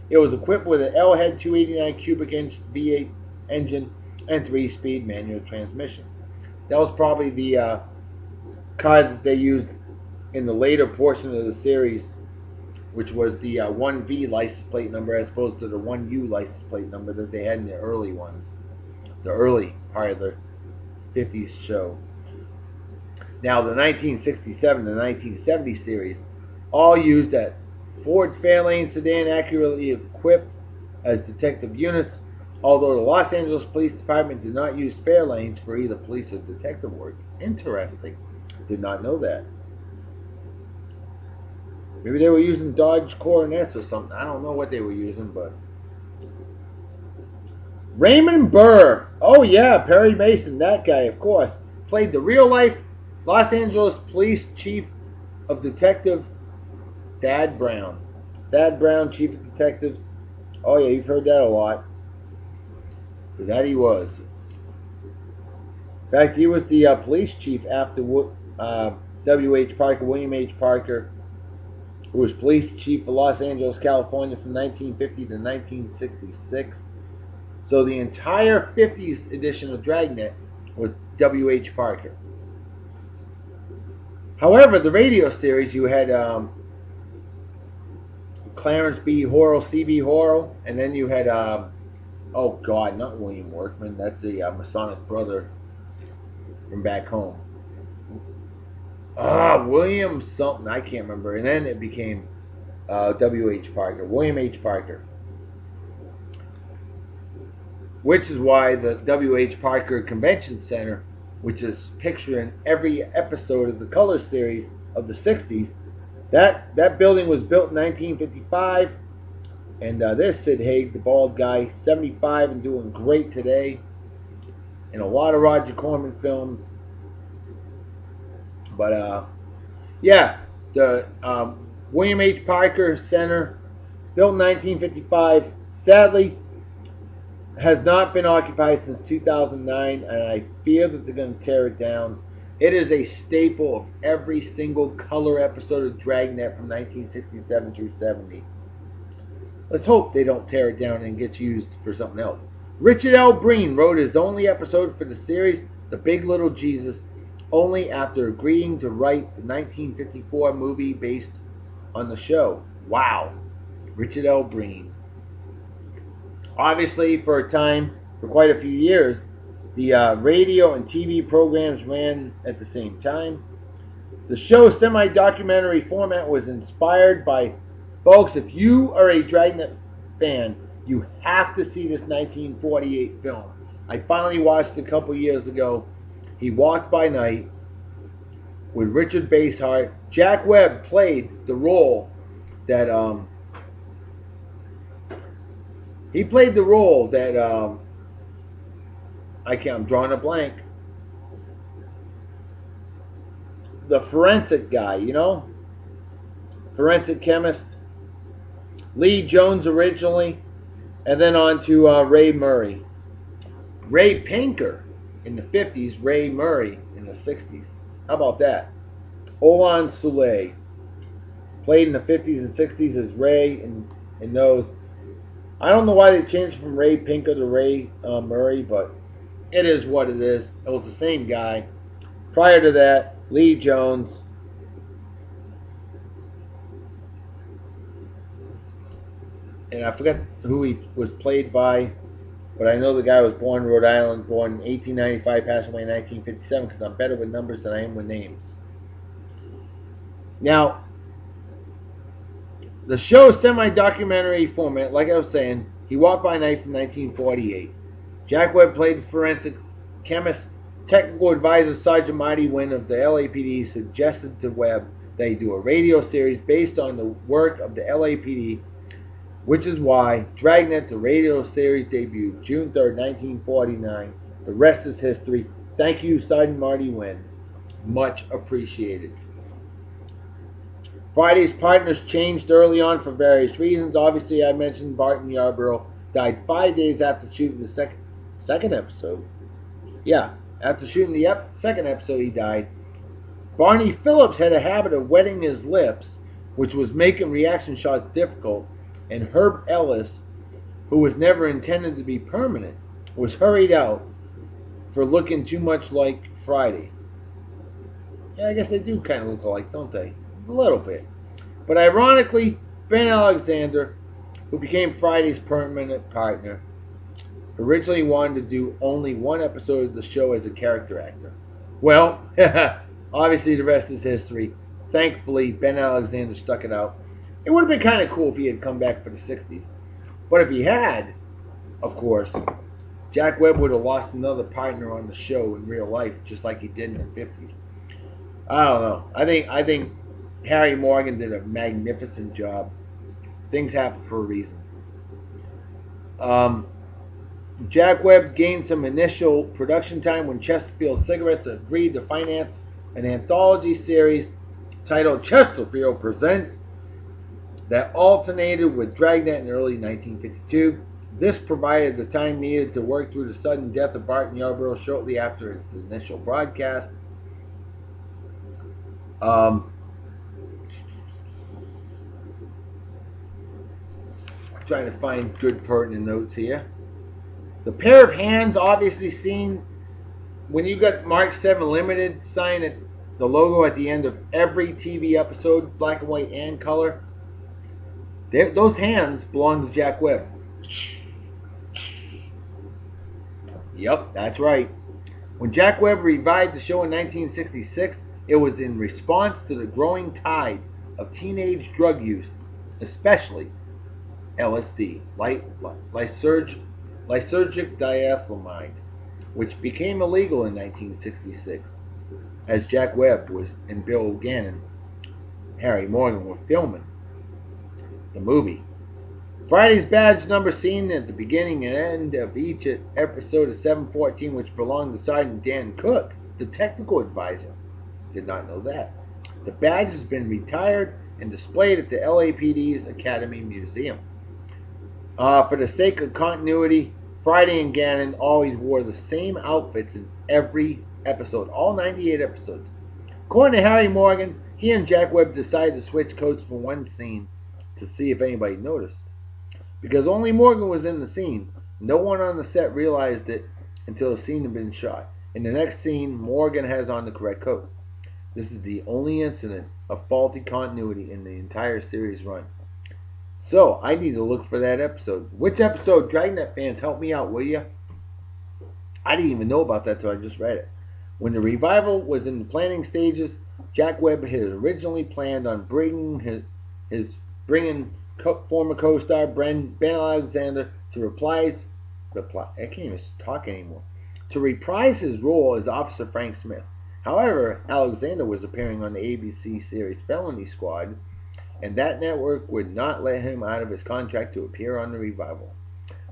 It was equipped with an L-head 289 cubic inch V8 engine and 3-speed manual transmission. That was probably the car that they used in the later portion of the series, which was the 1V license plate number as opposed to the 1U license plate number that they had in the early ones. The early part of the 50s show. Now, the 1967 to 1970 series all used that Ford's Fairlane sedan accurately equipped as detective units. although the Los Angeles Police Department did not use fare lanes for either police or detective work. Interesting. Did not know that. Maybe they were using Dodge Coronets or something. I don't know what they were using, but... Raymond Burr. Oh yeah, Perry Mason, that guy, of course. Played the real-life Los Angeles Police Chief of Detective Thad Brown. Thad Brown, Chief of Detectives. Oh yeah, you've heard that a lot. Because that he was. In fact, he was the police chief after W.H. Parker, William H. Parker, who was police chief of Los Angeles, California from 1950 to 1966. So the entire 50s edition of Dragnet was W.H. Parker. However, the radio series, you had Clarence B. Horrell, C.B. Horrell, and then you had, oh God, not William Workman, that's the Masonic brother from back home. William something, I can't remember. And then it became W.H. Parker, William H. Parker. Which is why the W.H. Parker Convention Center, which is pictured in every episode of the Color series of the 60s, that building was built in 1955. And there's Sid Haig, the bald guy, 75 and doing great today. In a lot of Roger Corman films. But, yeah, the William H. Parker Center, built in 1955, sadly, has not been occupied since 2009, and I fear that they're going to tear it down. It is a staple of every single Color episode of Dragnet from 1967 through 70. Let's hope they don't tear it down and get used for something else. Richard L. Breen wrote his only episode for the series, The Big Little Jesus, only after agreeing to write the 1954 movie based on the show. Wow. Richard L. Breen. Obviously, for a time, for quite a few years, the radio and TV programs ran at the same time. The show's semi-documentary format was inspired by, folks, if you are a Dragnet fan, you have to see this 1948 film. I finally watched it a couple years ago. He Walked by Night with Richard Basehart. Jack Webb played the role that I'm drawing a blank. The forensic guy, you know? Forensic chemist. Lee Jones originally, and then on to Ray Murray. Ray Pinker in the 50s, Ray Murray in the 60s. How about that? Olan Soule played in the 50s and 60s as Ray in those. I don't know why they changed from Ray Pinker to Ray Murray, but it is what it is. It was the same guy. Prior to that, Lee Jones. And I forget who he was played by, but I know the guy was born in Rhode Island, born in 1895, passed away in 1957, because I'm better with numbers than I am with names. Now, the show's semi-documentary format, like I was saying, He Walked by Night from 1948. Jack Webb played the forensics chemist. Technical advisor Sergeant Marty Wynn of the LAPD suggested to Webb that he do a radio series based on the work of the LAPD, which is why Dragnet, the radio series, debuted June 3rd, 1949. The rest is history. Thank you, Sergeant Marty Wynn. Much appreciated. Friday's partners changed early on for various reasons. Obviously, I mentioned Barton Yarborough died 5 days after shooting the second episode. Yeah, after shooting the second episode, he died. Barney Phillips had a habit of wetting his lips, which was making reaction shots difficult. And Herb Ellis, who was never intended to be permanent, was hurried out for looking too much like Friday. Yeah, I guess they do kind of look alike, don't they? A little bit. But ironically, Ben Alexander, who became Friday's permanent partner, originally wanted to do only one episode of the show as a character actor. Well, obviously the rest is history. Thankfully, Ben Alexander stuck it out. It would have been kind of cool if he had come back for the 60s. But if he had, of course, Jack Webb would have lost another partner on the show in real life, just like he did in the 50s. I don't know. I think Harry Morgan did a magnificent job. Things happen for a reason. Jack Webb gained some initial production time when Chesterfield Cigarettes agreed to finance an anthology series titled Chesterfield Presents that alternated with Dragnet in early 1952. This provided the time needed to work through the sudden death of Barton Yarborough shortly after its initial broadcast. Trying to find good pertinent notes here. The pair of hands obviously seen when you got Mark 7 Limited sign at the logo at the end of every TV episode, black and white and color. Those hands belong to Jack Webb. Yep, that's right. When Jack Webb revived the show in 1966, it was in response to the growing tide of teenage drug use, especially LSD, lysergic diethylamide, which became illegal in 1966, as Jack Webb was and Bill Gannon, Harry Morgan were filming the movie. Friday's badge number seen at the beginning and end of each episode of 714, which belonged to Sergeant Dan Cook, the technical advisor. Did not know that. The badge has been retired and displayed at the LAPD's Academy Museum. For the sake of continuity, Friday and Gannon always wore the same outfits in every episode, all 98 episodes. According to Harry Morgan, he and Jack Webb decided to switch coats for one scene to see if anybody noticed. Because only Morgan was in the scene, no one on the set realized it until the scene had been shot. In the next scene, Morgan has on the correct coat. This is the only incident of faulty continuity in the entire series run. So, I need to look for that episode. Which episode? Dragnet fans, help me out, will you? I didn't even know about that till I just read it. When the revival was in the planning stages, Jack Webb had originally planned on bringing former co-star Ben Alexander to reprise his role as Officer Frank Smith. However, Alexander was appearing on the ABC series Felony Squad, and that network would not let him out of his contract to appear on the revival.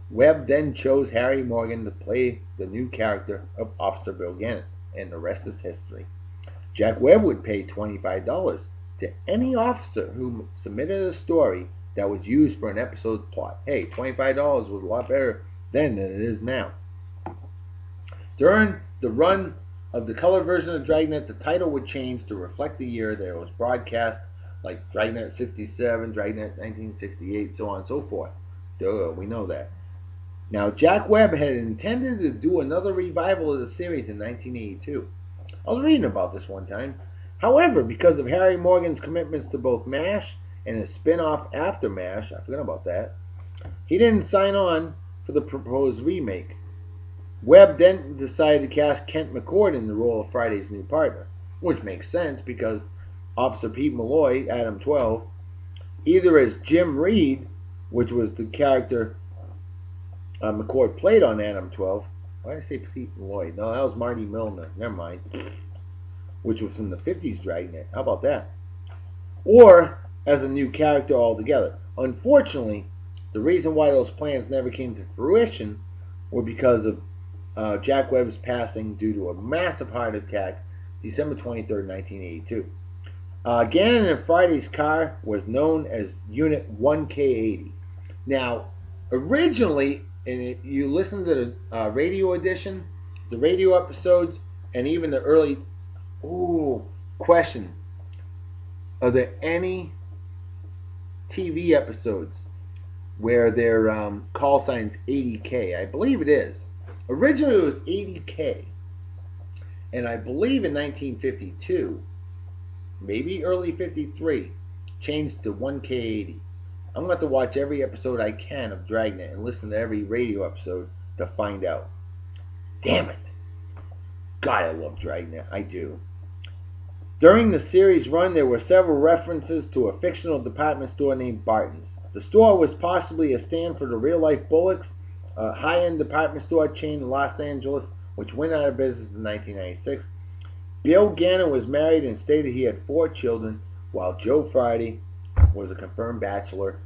Webb then chose Harry Morgan to play the new character of Officer Bill Gannon, and the rest is history. Jack Webb would pay $25 to any officer who submitted a story that was used for an episode's plot. Hey, $25 was a lot better then than it is now. During the run of the color version of Dragnet, the title would change to reflect the year that it was broadcast, like Dragnet 67, Dragnet 1968, so on and so forth. Duh, we know that. Now, Jack Webb had intended to do another revival of the series in 1982. I was reading about this one time. However, because of Harry Morgan's commitments to both MASH and his spin-off after MASH, I forgot about that, he didn't sign on for the proposed remake. Webb then decided to cast Kent McCord in the role of Friday's new partner, which makes sense because Officer Pete Malloy, Adam 12, either as Jim Reed, which was the character McCord played on Adam 12. Why did I say Pete Malloy? No, that was Marty Milner. Never mind. Which was from the 50s Dragnet. How about that? Or as a new character altogether. Unfortunately, the reason why those plans never came to fruition were because of Jack Webb's passing due to a massive heart attack December 23rd, 1982. Gannon and Friday's car was known as Unit 1K80. Now, originally, and you listen to the radio edition, the radio episodes, and even the early... question. Are there any TV episodes where their call sign's 80K? I believe it is. Originally it was 80K. And I believe in 1952, maybe early 53, changed to 1K80. I'm going to have to watch every episode I can of Dragnet and listen to every radio episode to find out. Damn it. God, I love Dragnet. I do. During the series run, there were several references to a fictional department store named Barton's. The store was possibly a stand for the real-life Bullocks, a high-end department store chain in Los Angeles, which went out of business in 1996. Bill Gannon was married and stated he had 4 children, while Joe Friday was a confirmed bachelor.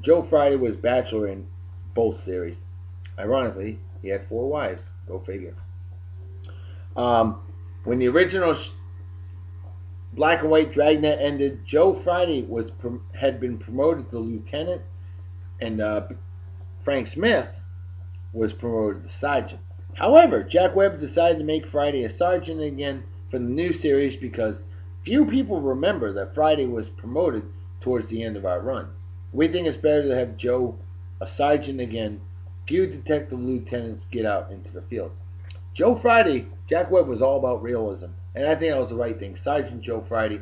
Joe Friday was bachelor in both series. Ironically, he had 4 wives. Go figure. When the original Black and White Dragnet ended, Joe Friday had been promoted to lieutenant, and Frank Smith was promoted to sergeant. However, Jack Webb decided to make Friday a sergeant again for the new series because few people remember that Friday was promoted towards the end of our run. We think it's better to have Joe a sergeant again. Few detective lieutenants get out into the field. Joe Friday, Jack Webb was all about realism, and I think that was the right thing. Sergeant Joe Friday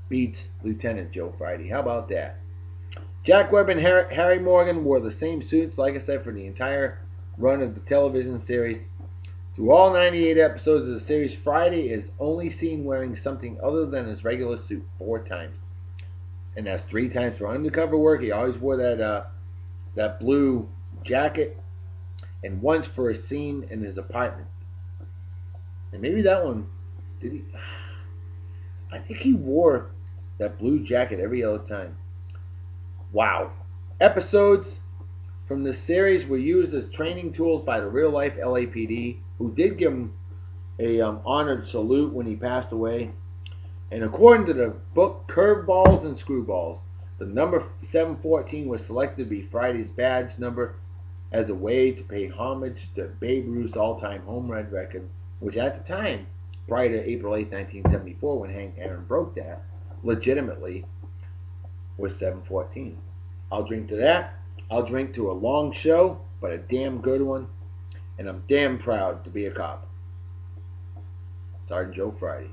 beats Lieutenant Joe Friday. How about that? Jack Webb and Harry Morgan wore the same suits, like I said, for the entire run of the television series. Through all 98 episodes of the series, Friday is only seen wearing something other than his regular suit 4 times. And that's 3 times for undercover work. He always wore that blue jacket, and once for a scene in his apartment. And maybe that one, did he? I think he wore that blue jacket every other time. Wow. Episodes from this series were used as training tools by the real-life LAPD, who did give him a honored salute when he passed away. And according to the book Curveballs and Screwballs, the number 714 was selected to be Friday's badge number as a way to pay homage to Babe Ruth's all-time home run record, which at the time, prior to April 8, 1974, when Hank Aaron broke that, legitimately was 714. I'll drink to that. I'll drink to a long show, but a damn good one. And I'm damn proud to be a cop. Sergeant Joe Friday,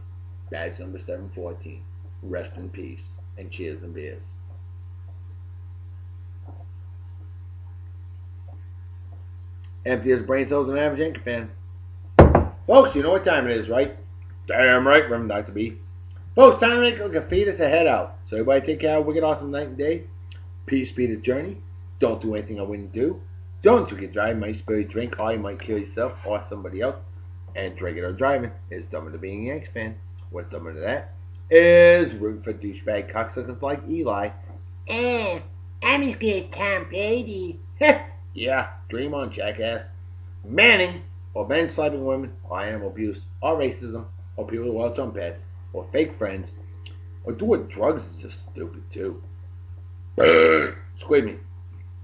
badge number 714. Rest in peace, and cheers and beers. Empty as brain cells and average Yankee fan. Folks, you know what time it is, right? Damn right, Reverend Dr. B. Folks, time to make like a fetus a head out. So everybody take care, have a wicked awesome night and day. Peace be the journey. Don't do anything I wouldn't do. Don't drink and drive. Might spill your drink, or you might kill yourself or somebody else. And drinking or driving is dumber than being a Yanks fan. What's dumber than that is rooting for douchebag cocksuckers like Eli. I'm as good as Tom Brady. Yeah, dream on, jackass. Manning, or men slapping women, or animal abuse, or racism, or people who wear jump pads, or fake friends, or doing drugs is just stupid too. Excuse me.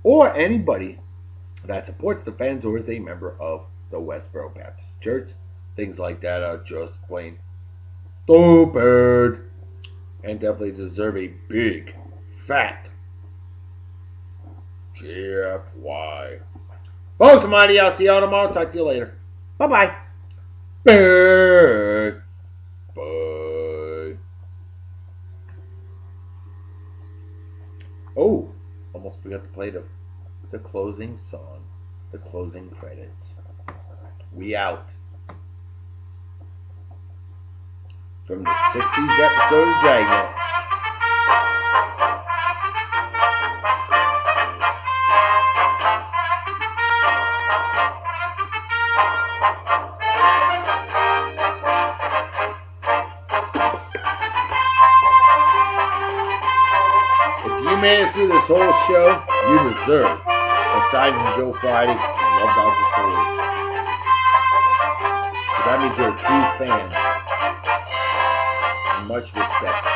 Or anybody that supports the fans or is a member of the Westboro Baptist Church. Things like that are just plain stupid and definitely deserve a big, fat GFY. Folks, I'm out. I'll see y'all tomorrow. Talk to you later. Bye-bye. Bye. Bye. Oh, almost forgot to play the closing song. The closing credits. We out. From the 60s episode of Dragnet. If you made it through this whole show, you deserve a Sergeant Joe Friday and Love Dr. Salute. Because that means you're a true fan. And much respect.